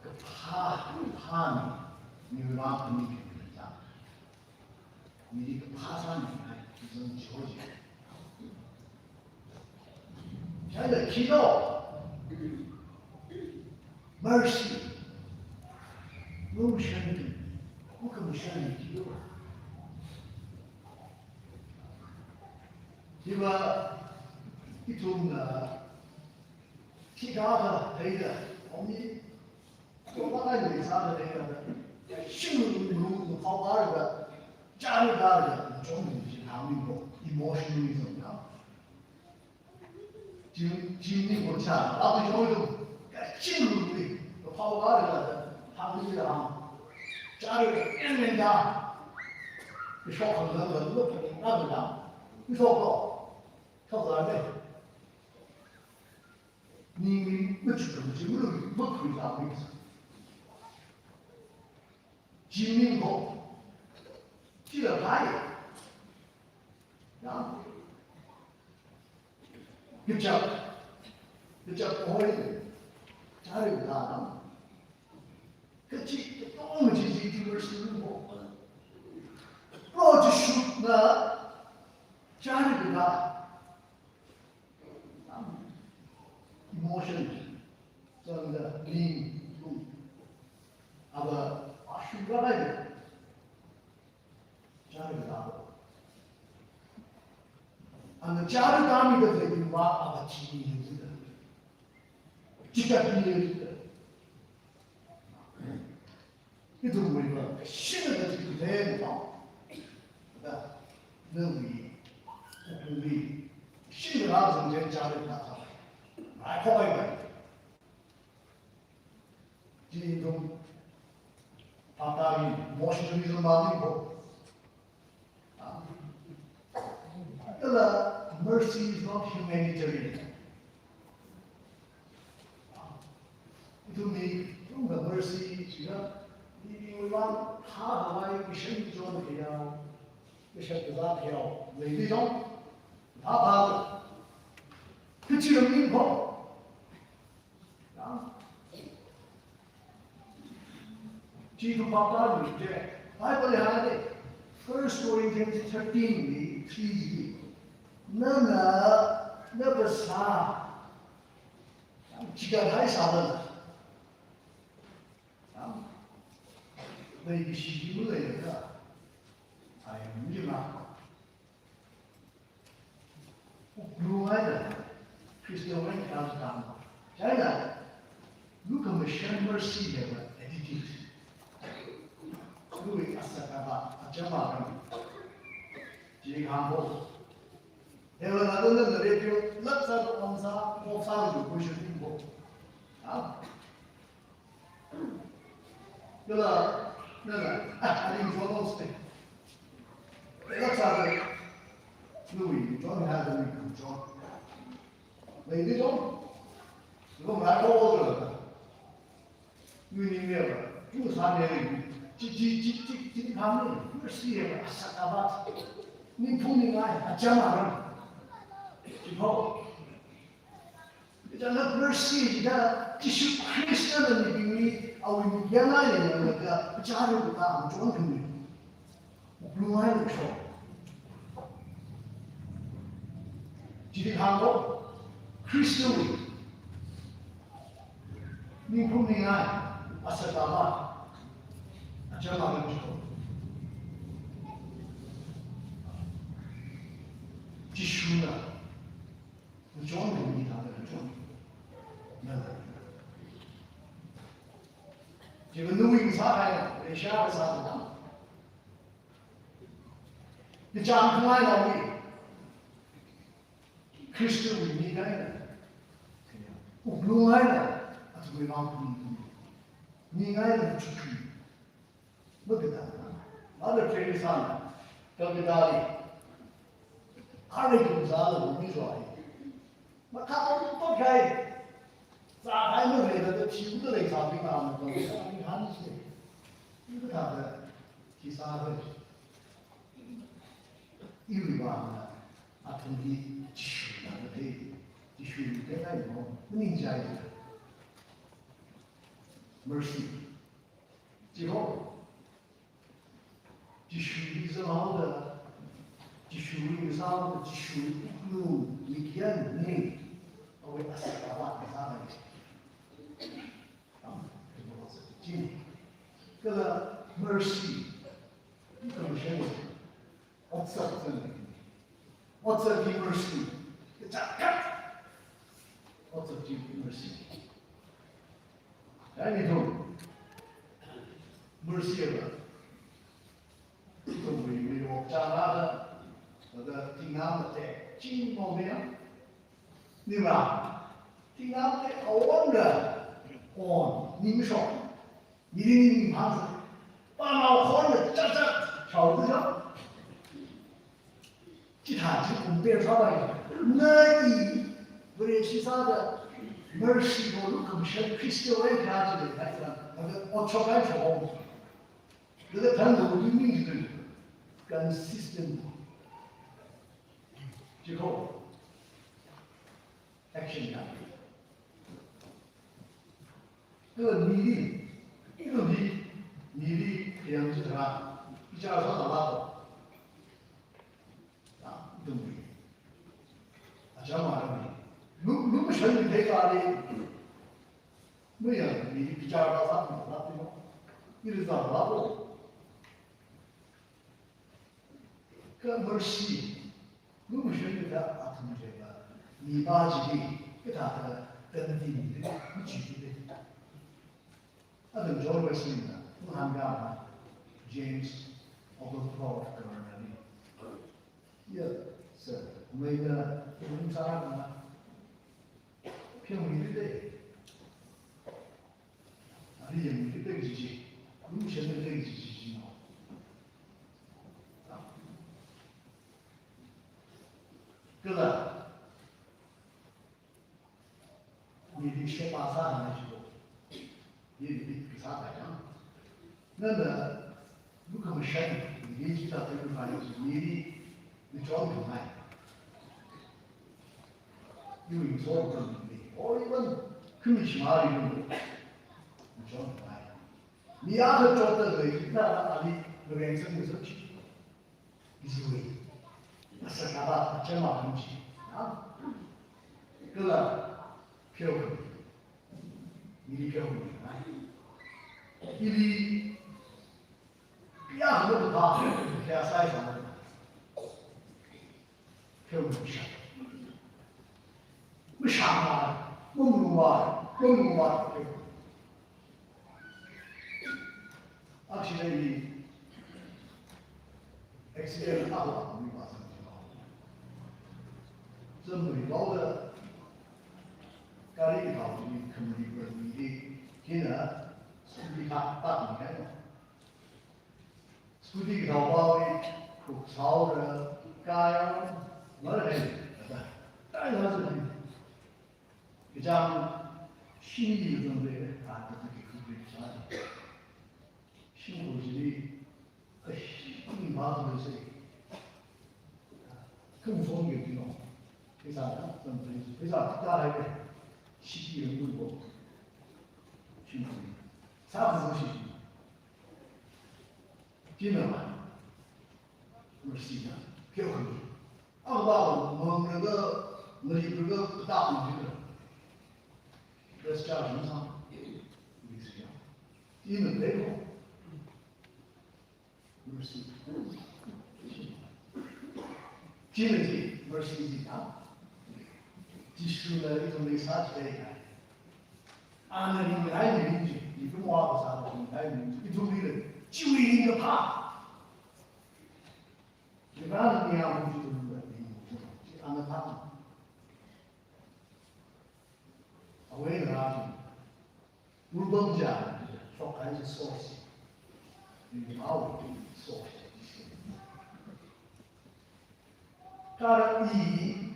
个怕你，你会把你给人家，你这个怕上你就是纠结。现在提到 mercy， 如果选给我可不选你提到。这个一种其他的黑的，我们我把那有啥的那个性如好玩的，家里的中东西他们有 emotionalism 啊，经历过啥，那不就有性如的好玩的，他们这样家里人家，你说可能那个样，你说不？他说的，你不知道，就不可以当位置。经历过，记得他也，然后，就叫不会的，家里不大当，可多么就是我，我就是那家里不大。emotion 这样的领悟，是原来的家里大的，家里大米的这句话，记忆是的，这个记忆是的，这种为了新的这个人认为新的那种人家里大。来靠一个，这种他答应我是这种马里波，这个 mercy is not humanitarian， 就你用的 mercy 是个，你让他和我一个生做的票，一些不大票，为那种他把的，他只能领跑。基督教教里的，Bible 里的 First Corinthians 13里3，那个啥，这个太傻了，那个西部的人啊，你嘛，另外的，Christian 人他是干嘛？现在，如果我们选 mercy 的话 attitude。因为讲嘛，健康好，因为那个人就垃圾往上，我上就不是挺好，那个，你说到是的，垃圾的，因为专门还是工作，没那种，如果买包子了，因为你没有，就3年里。这他们不是也啥干嘛？你碰见俺讲嘛了？以后，这那不是的，这是 Christian 的那个我们原来的那个家里的那种东西，另外的说，今天看到 Christian， 你碰见俺啥干嘛？讲哪个时候？继续呢？我讲的你那个讲，那个，这个录音啥来着？下个啥子讲？你讲出来了没？可是为你来的，我不爱了，他就会让你爱的出去，不给他，那个非常，特别大的，他那个啥的我没说，那他不开，咋还能来的？屁股都来擦，对吧？你看这些，这个他的第三个，因为吧，啊，同的继续那个对，继续跟他以后，人家一个。mercy， 之后，继续是好的，继续是好的，继续路一天内，我为啥话为啥呢？啊，这个我是经，这个 mercy， 你怎么选的？我这真的，我这的 mercy， 这看，我这的 mercy。哎，你懂 mercy 了，这个没有加拿的那个听他们在金方面，对吧？听他们在欧的，哦，你们说，你胖子，把脑壳子这挑子上，其他就不别说了，那你不是其他的。mercy 我如果是 Christian 来看这个，那个我超开错，这个谈到的名字consistent， 之后 action 看，这个你的样子啥，比较说啥了，啊，对不对？啊，讲完了没？如果选你这个的，没有你比较到啥地方对吗？你是咋拉不？个mercy， 如果选你的啊，同学个，你把自己给他的跟你的不举的，那等着我是呢，不含干嘛 ？James， 我都不好个人的，也是我们的农啥呢？偏离的，啊，你认为对自己，目前的对自己嘛，啊，对吧？你的学霸啥呢？就，你比啥不一样？那么，如果我们选，你知道这个反应是你状态，因为做不能力，我一问，肯定起码的用，你状态。你要是做的对，那你人生就是去，你是为，那是干嘛？这么东西啊？这个票口，你的票口啊，你的要什么不怕，给他塞上来，票口上，没上啊，弄弄啊，票口。啊，现在你 XL 大了，没把这个好。这美高的咖喱烤你可能一个你的现在处理它大米开了，处理烤包的苦炒的咖呀，哪里来的？当然是很，就像心理准备啊，这个准备啥的。辛苦之力，心法子的事，更丰有这种，非常非常大的奇迹人物过，辛苦，啥子东西，基本上，我是西安，票很低，二八我那个不大很低的，这是叫什么厂？历史上，基本没有。mercy， 基本上 mercy 啊，技术的一种没啥之类的，按照你爱的名字，你不挖个啥东西，爱名字，一种的人就一个怕， 일반 미양 주는 거 아는 다 왜 그러지 물범자 속한 소스 아우 소스 까르이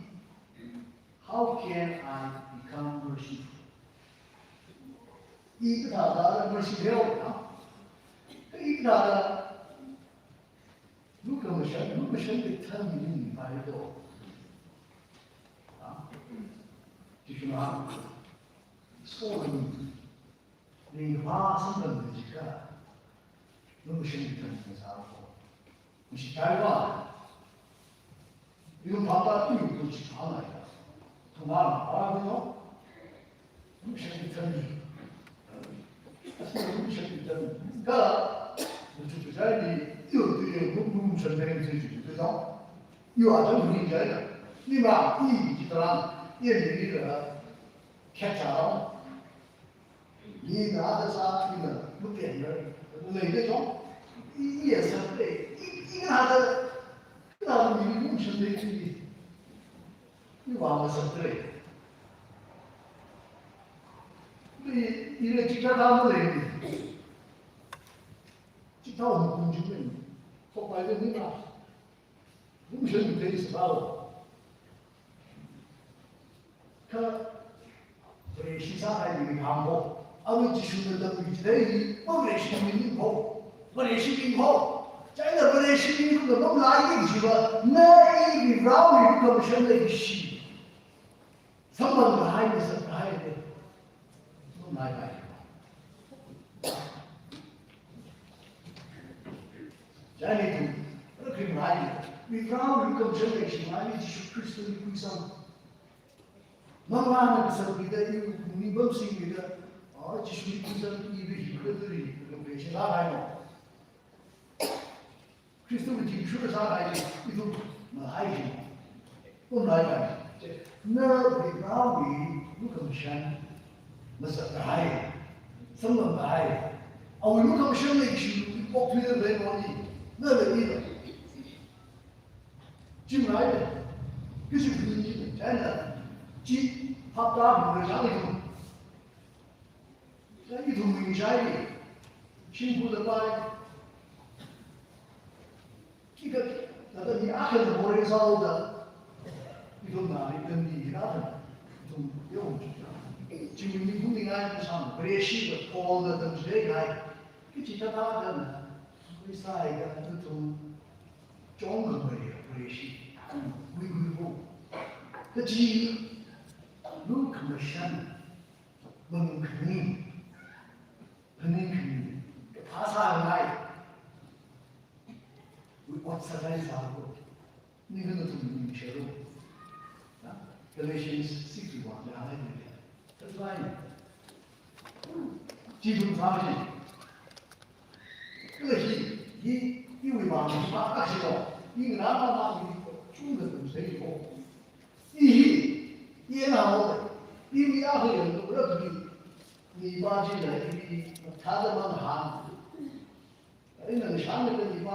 how can I become merciful 이 단어를 merciful 이 단어如果我们的特别明白的，就是嘛，错的你发生的这个，我们身体特别啥的，你是改化，用把它对不起常来的，他妈妈不用，我们身体特别，我们身体特别，个，我就在你。有对不存在的这种这种，有啊，都不理解的。你把一知道，也没那个开窍，你拿的啥那个不点的，哪个种，也是对，一拿的，那你不存在的，你往我是对。你的其他他们来的，其他我们工作人员。说白了，你嘛，不是你可以知道的。他在西山海里看过，们技术的东西在不认识民口，不认识民口，真的不认识民口的，我们哪一个那一个绕一个不是那个西，什么来的是来的，我们来。在那种，那可以买的。你刚刚这个是买的，就是克什的贵上。慢慢的，是别的有你不是别的，就是你贵上一个的里，那个别些啥来嘛。克什的技术的啥来的，你都买的，不买的。那你刚刚如果选，那是买的，怎么买的？如果选那个是我推的来买的。那个意思，进来的，就是你的，真的，他打不上一种，那一种明显的，辛苦的吧，这个那个你阿克的国人烧的，一种哪里跟你那的，一种用处，就你不应该不上，不联系的，光的东西这个，其他他的呢？为啥一个那种中国的关系，维护，这既如可想，能肯定，他啥来？我实在啥不？你那个东西切入，这类型是往家来的，这算基本上是，这是。因为嘛，你把那些哦，你拿到那里种的东西以后，也拿我的，因为那个人都要你把进来，他的那行，能想那个你把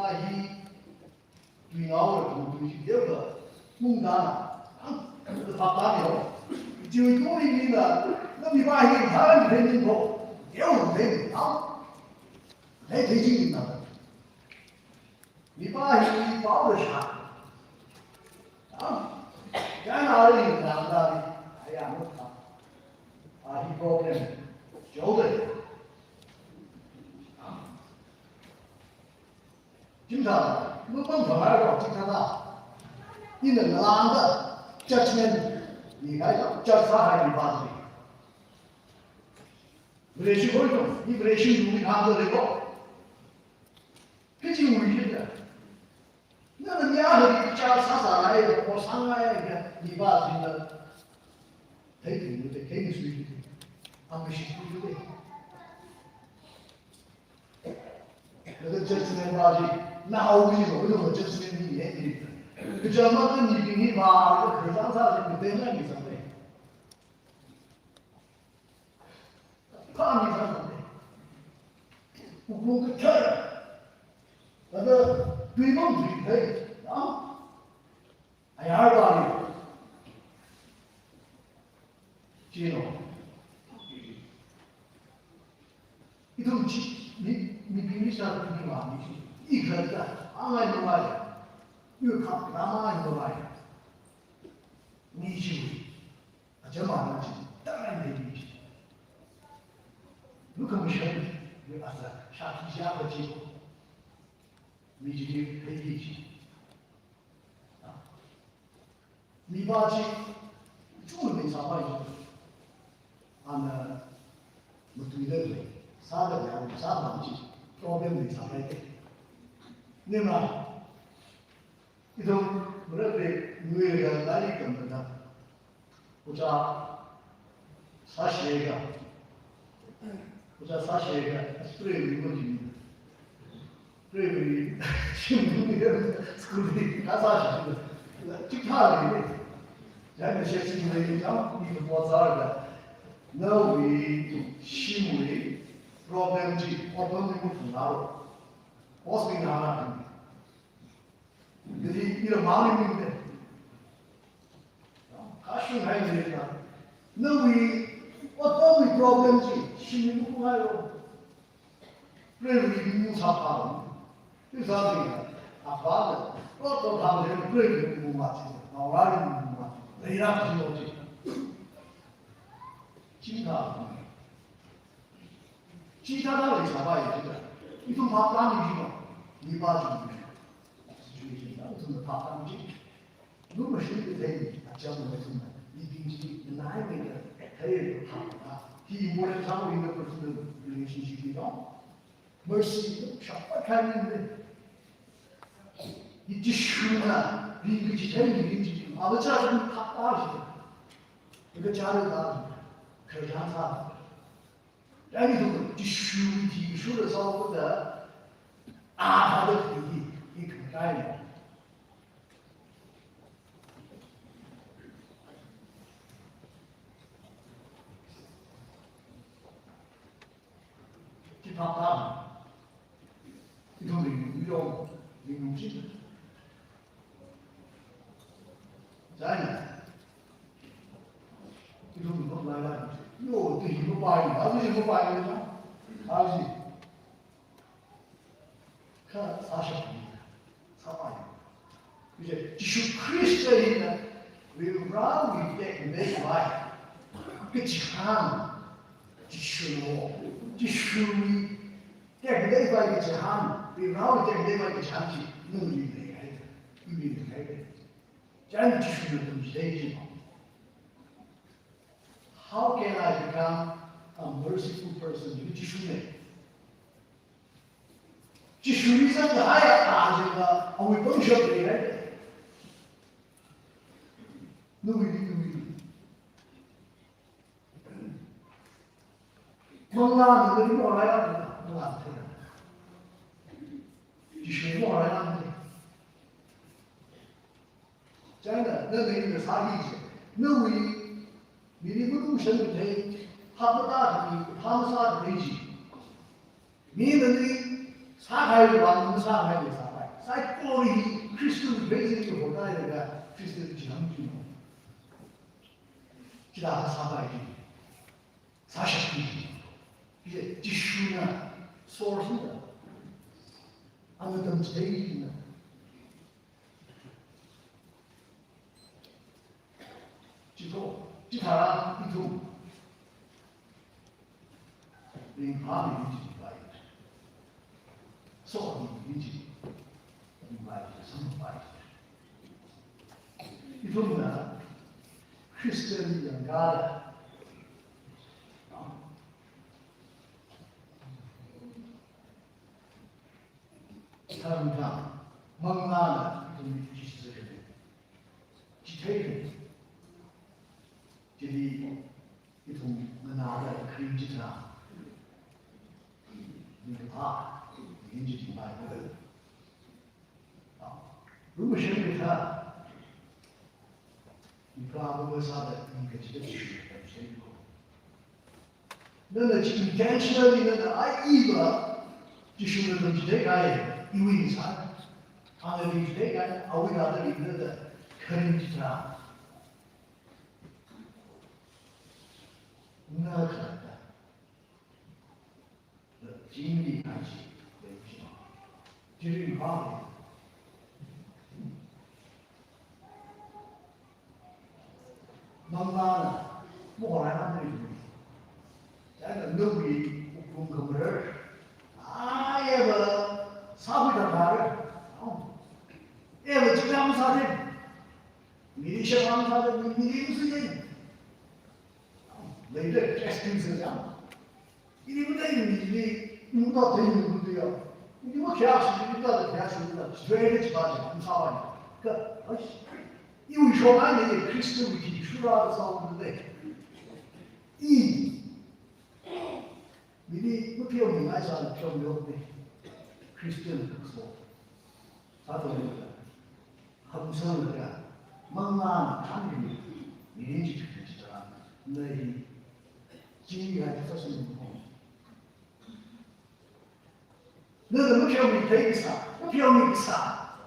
对熬的东西这个弄大，发大了，就用你的，那你把他你肯定不，要没啊，还推进呢。你把你包的啥？在哪里拿的？哎呀，我靠！一包的，小的，经常我们从来说经常的，你能拿的judgment，你看叫啥还没发的？不得去活动，你不得去努力看到这个，这就危险的。那个娘的家啥来的，我上来个，你把这个推动的推进水平，他们是不对的。那个这次的话是，那我跟你说，我这次的你年的，这么个你给你把这个课上啥的，不得那你什么的，怕你什么的，我个天，那个对梦对配。啊，哎呀，二八里，接了，一头你平时啥都听嘛，你一个的，俺们都来，又看咱们都来，你去，这嘛那去，当然得你去，如果没选，你把这下提下个结果，你就得陪你去，啊，你把去，做没啥关系，俺们不对的嘞。啥个样啥东西，高边没啥来的。你嘛，一种不那个女的哪里根本呢？或者啥写个，或者啥写个，对没问题，对没听不懂的，school里干啥写的，就看你，人家写事情的影响，你怎么咋的？那为行为。problem ji problem ni pun naro bos ni nara jadi ila mali ni de kashu hai ni na no we problem ji shini ku hai ro really ni mu sa pa ni sa ni a ba de to tha de really mu ma chi na wa ni mu ma le ra ji lo ji ji na 其他的为啥吧也是的，你从他当里去嘛，你把主是决定的，从他当里，如果是一个人，他讲的什么，你平时哪一个他也有他啊，他某人上面的不是联系去的，没事，啥不看你的，你这书呢，你这几天你这，啊，我这是他当里的，那个家里当里，可让他。 然后就书提书的时候的啊，他的体力你可干了，就他大，你说领用进，再呢，就说你们来了。 哟，对什么翻译？他是什么翻译呢？他是看啥小朋友，啥翻译？就是就是Christian呢，we run with that make life， 个强，就是我，就是你，that make life 个强，we run with that make life 个强气，能力厉害的，能力厉害的，这样就是有东西在一起嘛。 How can I become a merciful person? 有技术呢？技术你甚至还要打这个，我会帮学别人。努力，蒙啊，你们过来了，我安排了。技术过来了，真的，那没有啥意思。努力。 你的不动身体，他不大的他们啥的累积，你们的杀害的话，你们杀害的杀害，在过去 Christian 背景里后代那个 Christian 的将军，其他的杀害的，杀小弟弟，这书呢，说是的，俺们等谁呢？ 记住。 其他一种，领他们一起来，说你一起，来什么来？一种呢，Christian 人家的，啊，他们讲蒙拉的，就是这个人，几个人。 jadi itu menara kerja ini ini jadi baik. 如果是给他，你干不过啥的，你可记得去谁以后，那个今天吃的那个爱一个，就是那东西这个，因为你啥？ 아내들이 아우리 아들이 있는데 그림지라 나가다 진리 같이 되지 진리 마음 망나는 뭐라 하는 자기가 너희 궁금을 아예 뭐 사부자 말을 예 지금 사는 미리 시작하는 사는 미리 무슨 얘기 너희들 캐스팅스잖아 이리부터 이리 누가 되는 분들이야 이게 뭐 계약식이니까 계약식이니까 스트레이트 맞아 사와니 그러니까 이거 쇼만 이게 크리스도 위기 슈라도 싸우는데 이 미리 뭐 필요 없는 말이야 필요 없네 크리스티안 그거 사도입니다 함성을 그냥 망망 하늘이 미리 지켜주시더라 너희 진리가 있었으면 너는 뭐 필요 없는 대기사 뭐 필요 없는 기사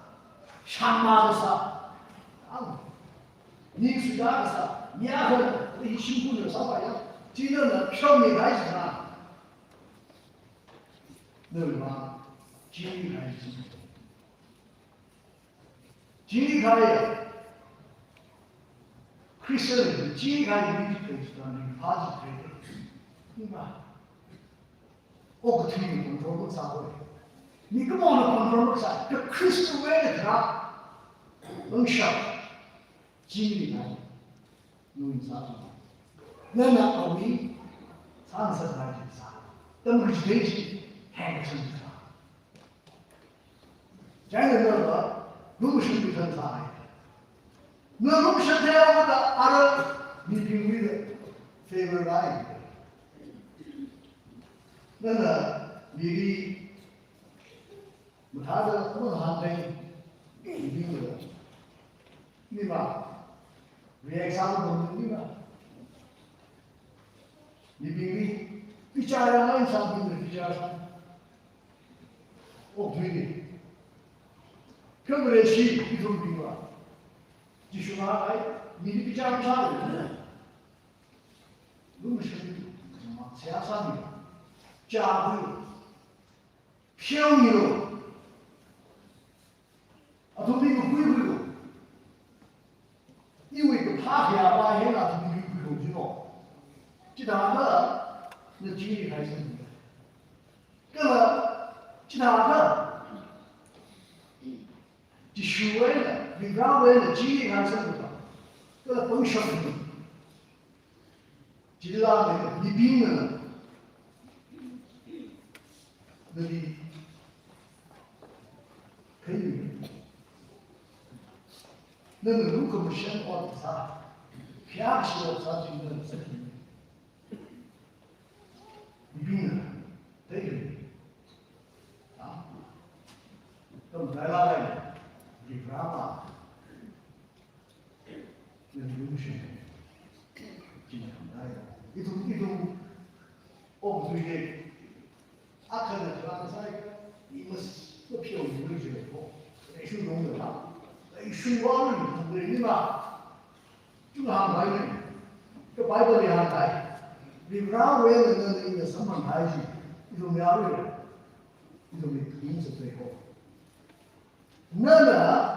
샹마도사 닝수자기사 미약은 이 신분을 사봐야 지는 평이가 있으나 너희만 진리가 있습니다 진리가에 크리스천은 진리가에 위치되어있다는 바지 그러니까 오그트리는 kontrol 사고에 니가 뭐는 kontrol 사 그 크리스천 외에 들어가 응샵 진리가 누인사죠 너는 우리 상사가 있어 너무 되지 행성사 자는 너가 누구신지 전사해 너 누구신데보다 알아 미빙미를 페이버라이 너는 미리 뭐 다들 뭐한테 미빙을 니마 리액션을 보는 니마 미빙이 비자라는 사람들 비자라 되게 그거를 시 이동 비가 지슈나가 미리 비자는 사람들 너무 싫은 막 세상이 자부 평이로 동비가 구이구이고 이거 파해야 와해나 동비가 구이고 지다가 너 진리 가있습니다 그러면 지다가 지슈웨는 비가웨는 진리 가있습니다 그래서 봉셔는 질라는 이빙은 너희 그이 너는 누구를 생각하는 사람 피하시고 살 수 있는 사람 이빙은 되게 그럼 나라에 이 브라마 너는 누구시 이동 이게 악하게 들어가는 사이가 이거 필요 없는 거지 슈동거다 슈와를 누구니마 중한 바이는 그 바이블이 한 바이 리브라 외에는 너는 이거 선만 바이지 이거 왜 알아요 이거 왜 인식도 있고 너는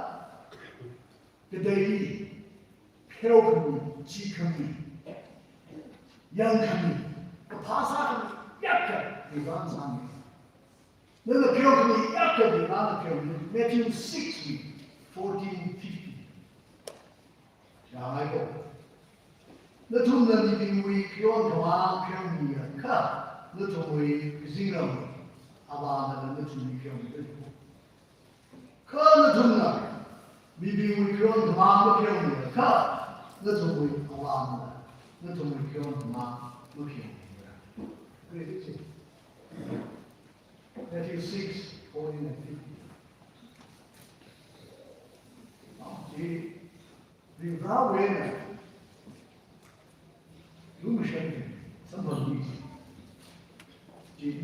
그들이 폐로금이 지금이 양금이 그 파사금이 약간 이러한 사람이에요 너는 폐로금이 약간 나는 폐로금이 Matthew 6, 14, 15 자, 알고 너 돈은 이빙의 필요한 동안 필요한 가 너 돈의 그징람 아바는 너 돈의 필요한 들고 너 돈은 미빙의 필요한 동안 필요한 가너 돈의 아바는 너 돈의 필요한 동안 필요한 그랬지 Matthew 6, 14 and 15 리브라 외에는 누구시한테 선물이지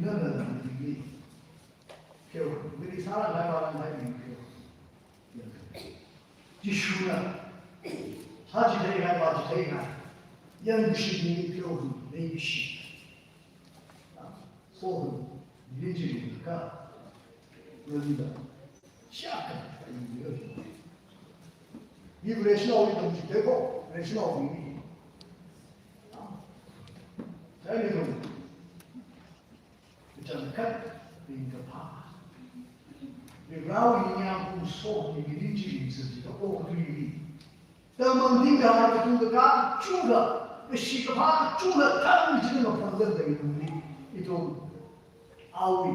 너는 우리 살아가야 하는 타입이 있고 继续呢，他就可以看，我就可以看，人是你标准那个是，所以你这个人的下个没有什么，你不来知道的东西对不？来知道你，在那种，这样看，应该怕。然后你要不说你理解自己的恶意，等我们听到这个干住了，那西个怕住了，他们这个碰到的一种奥义，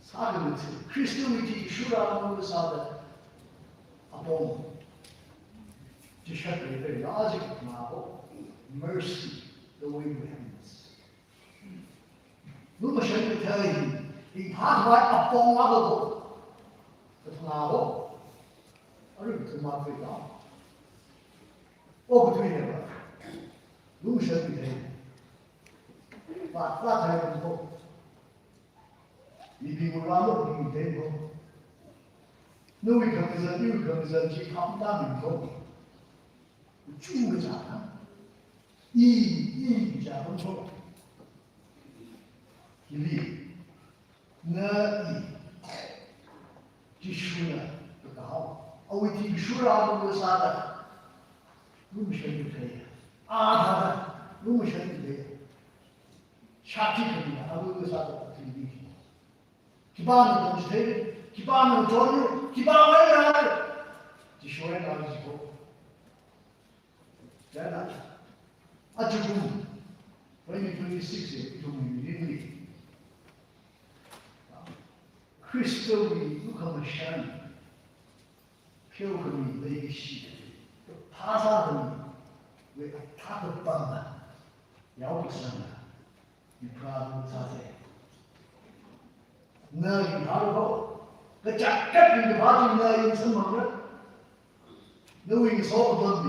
啥个词 ？Christianity 说了我们啥的，阿东，就说对对，哪几个嘛哦 ，mercy the way we have。如果神不可以。你爬出来啊，崩啊都不，这他妈的，而且他妈非常，我不对的了，路神不对，那才能够，你比我拉路比对不，那为可能是有可能是去看大民族，中个啥呢？一家不错，一例。那技术呢不高，为技术啊，为啥的？路线就可以，他的路线就可以，下体可以的，为啥的？这个东西，基本上东西可以，基本上做的，基本上来的，就学来哪里去做？来哪？就从2026从语言里。Crystal 里不可能想，飘可能那个戏，爬上的为他的帮忙，要不上了，你不然咋子？那你爬得高，那家根本就爬进那一层门了，那为说不得的，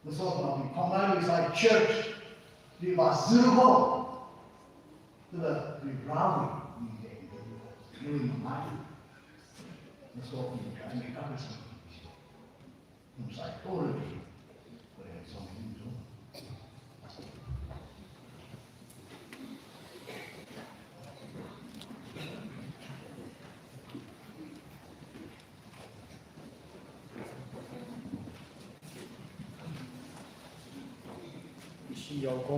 那说不得的，旁边有啥 church， 你把石头，这个对 bravo。因为妈，你说你看你干个什么？用啥多了的，我来说明中。是要讲的，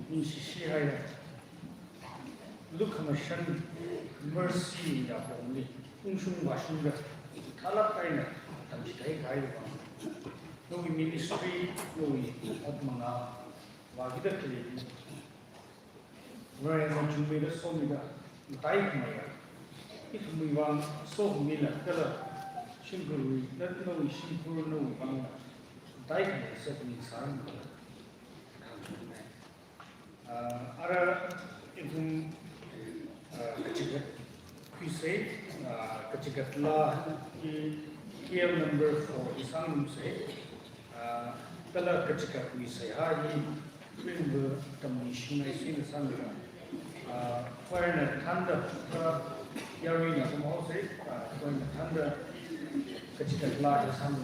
你是西海的。Look at mercy 的红利，英雄瓦兄的，他那开呢，但是他开的吧，因为 ministry 因为他们啊，瓦吉的可以，我们准备的说明的，大一点呀，一他们往说明了，这个辛苦为，那辛苦那为帮了，大一点说明啥呢？ada itu kecil kuisai kecil lah KM number 4 isang musai kalau kecil kuisai hari ini bertemu sini sana karena tanda yang ini semua saya karena tanda kecil lah isang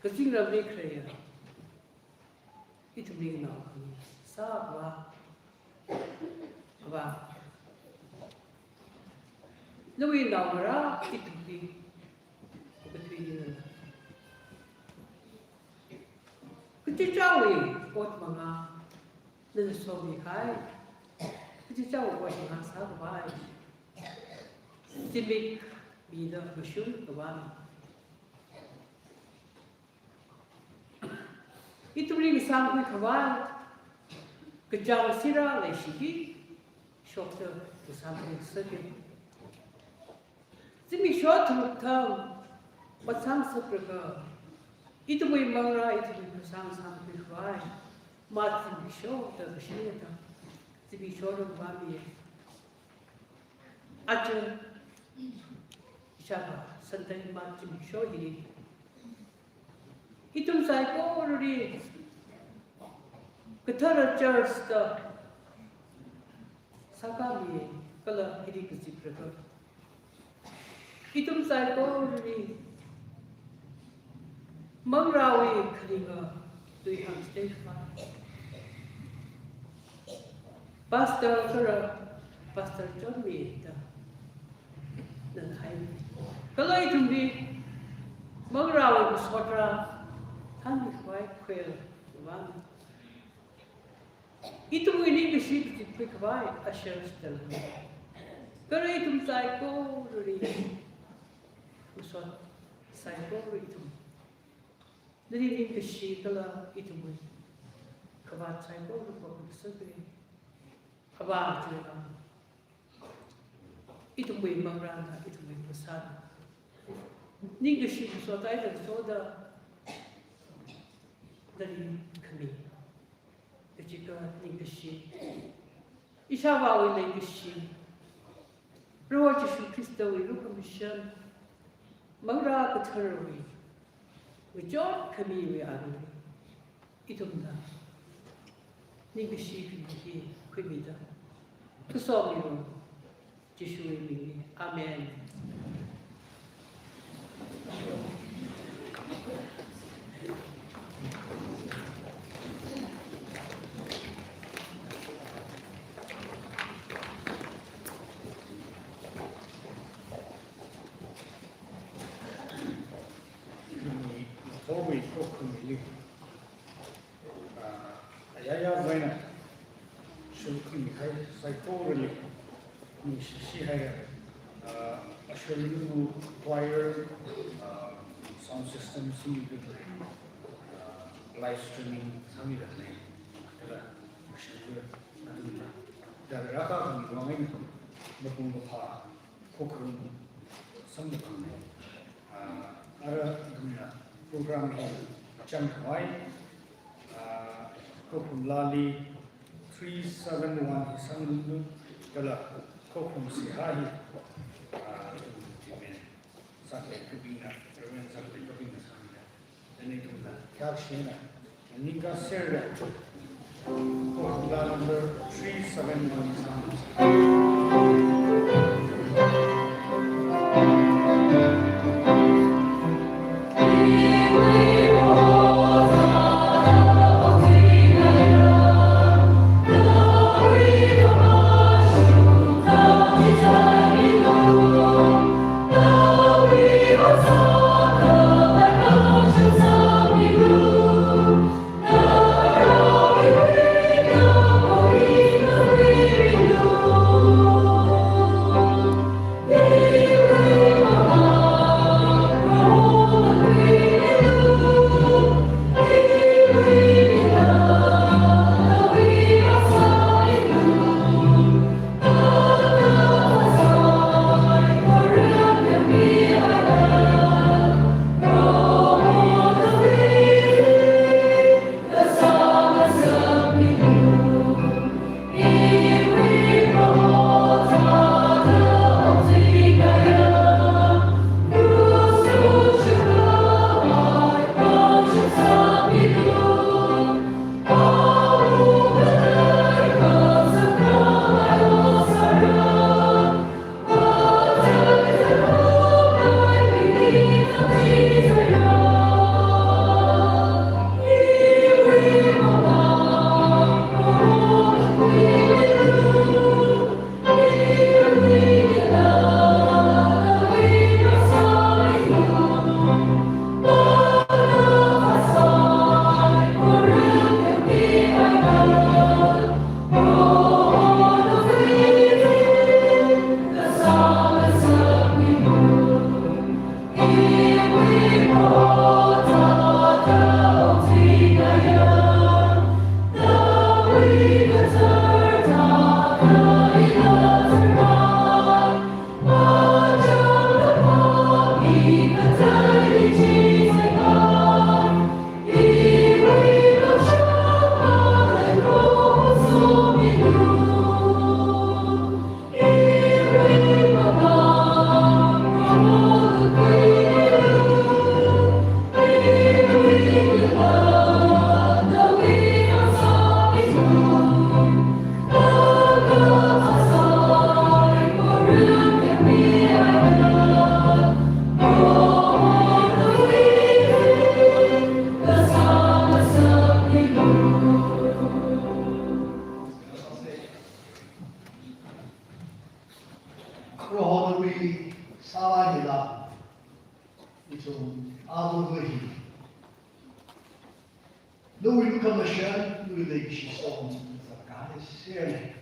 Kasi nga may kaya. Ito may ginawa kami. Sawa. Aba. Nawin na mara, ito may. Between na. Kasi chawi, kot mga nalasobi kay. Kasi chawi, kot mga sabay. Sibik, bida, masyul, kawan. Ito rin isang ko'y kawan. Kajawa sira, lay shigi. Shokta, isang ko'y sakit. Simi shot, tumutang. Masang sapraga. Ito mo'y mga, ito mo'y masang ko'y kawan. Matin shokta, kasyata. Simi shot, ang mami. Aja, siapa? Santai macam show ini. Itu saya ko ri. Ketara church ta. Sakami kala hiri kasi praka. Itu saya ko ri. Mangrawi kaliga tuihan stage pa. Pastor kara Pastor John Mita. Dan hai. Kalau itu di mengrawi bersotra, kan kuai kuel, bang. Itu ini besi besi kuai asyik setel. Kalau itu psycho dari bersot psycho itu. Jadi ini besi kalau itu pun kuai psycho itu seperti kuai itu. Itu boleh mengranda, itu boleh besar. Ni geschi so tayo so da dari kami. Jika ni geschi. Isawa wi ni geschi. Roh Yesus Kristo wi lu commission. Mangra ka therwi. Wi jot kami wi anu. Itu na. Ni geschi ki kwimida. Kusomi ro. Yesus wi. Amen. Always open you. Ayaya buena. Shulkun hai psychology. Ni shi hai Ashwinu choir, sound system, singing, live streaming, sami dah ni. Adalah masyarakat ada. Dari rata kami orang ini berpuluh bahasa, Ukhrul, sami kami. Ada dunia program ini macam kawai, Ukhrul lali 371 sami adalah Ukhrul sihahi. Sampai kebina, terus sampai kebina sampai. Dan itu lah, kaciana. Nika serda. Formula number 371. We 사와이라 좀 아무거리 너무 육하면 누리기 시속 가르치세요.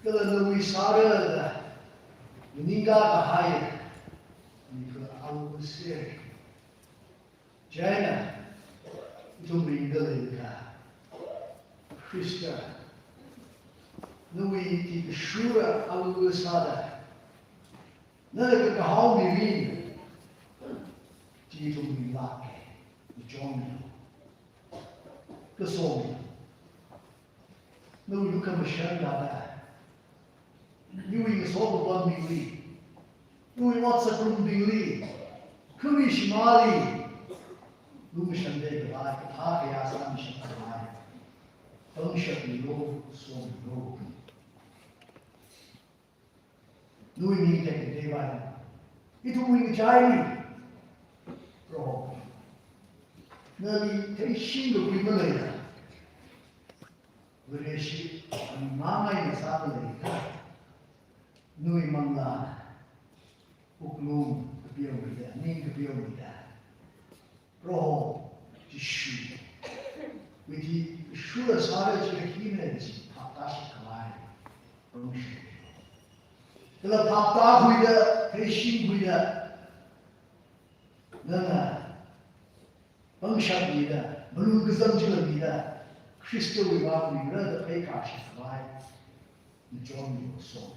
그래서 너무 사르다 누군가가 하여 그 아무것을 제가 좀 인도니까 크리스천 누구이 슈라 아무것하다 너는 그 하우미리 지금 밀락해 좀 그 소리 너 육하면 시원하다 누구이 소금 밀리 누구이 왔어 밀리 그미 심하리 누구 선대가 다 해야 삼십 말 덩셔리로 소리로 누구이 밑에 대바야 이 누구이 자리 로 너희 되게 신도 비밀이야. 그래시 마마의 사람들이니까 너희 만나 Ukhrul 비용이다, ning 비용이다. 로 지슈 위기 슈라 사회적인 힘을 다시 가만히 응시. 그래서 답다 구이다, 대신 구이다. 너는 방샤입니다. 물론 그 성질입니다. 그리스도의 마음이라도 배가시 가와이 이종이 없어.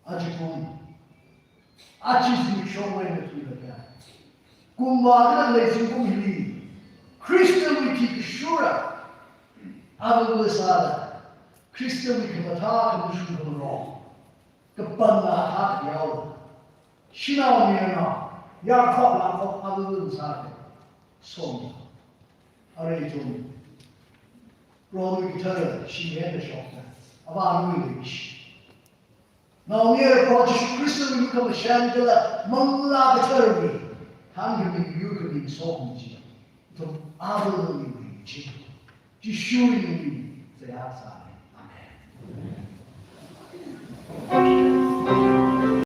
아직은 아직은 쇼웨이를 들어가. 꿈마다 내신 꿈이 그리스도의 기슈라 아무것하다. 그리스도의 그마다 그무슨으로 급반나 다 야오. 신앙이나 야콥 라콥 아무것하다. 송 아래 좀 로드 기타를 시해도 좋다. 아마 아무리 시. 나오니에 거치 그리스도를 육하면 샹들라 멍라 기타를 한국이 유럽이 소금지 또 아버님이 지 지슈이 대학사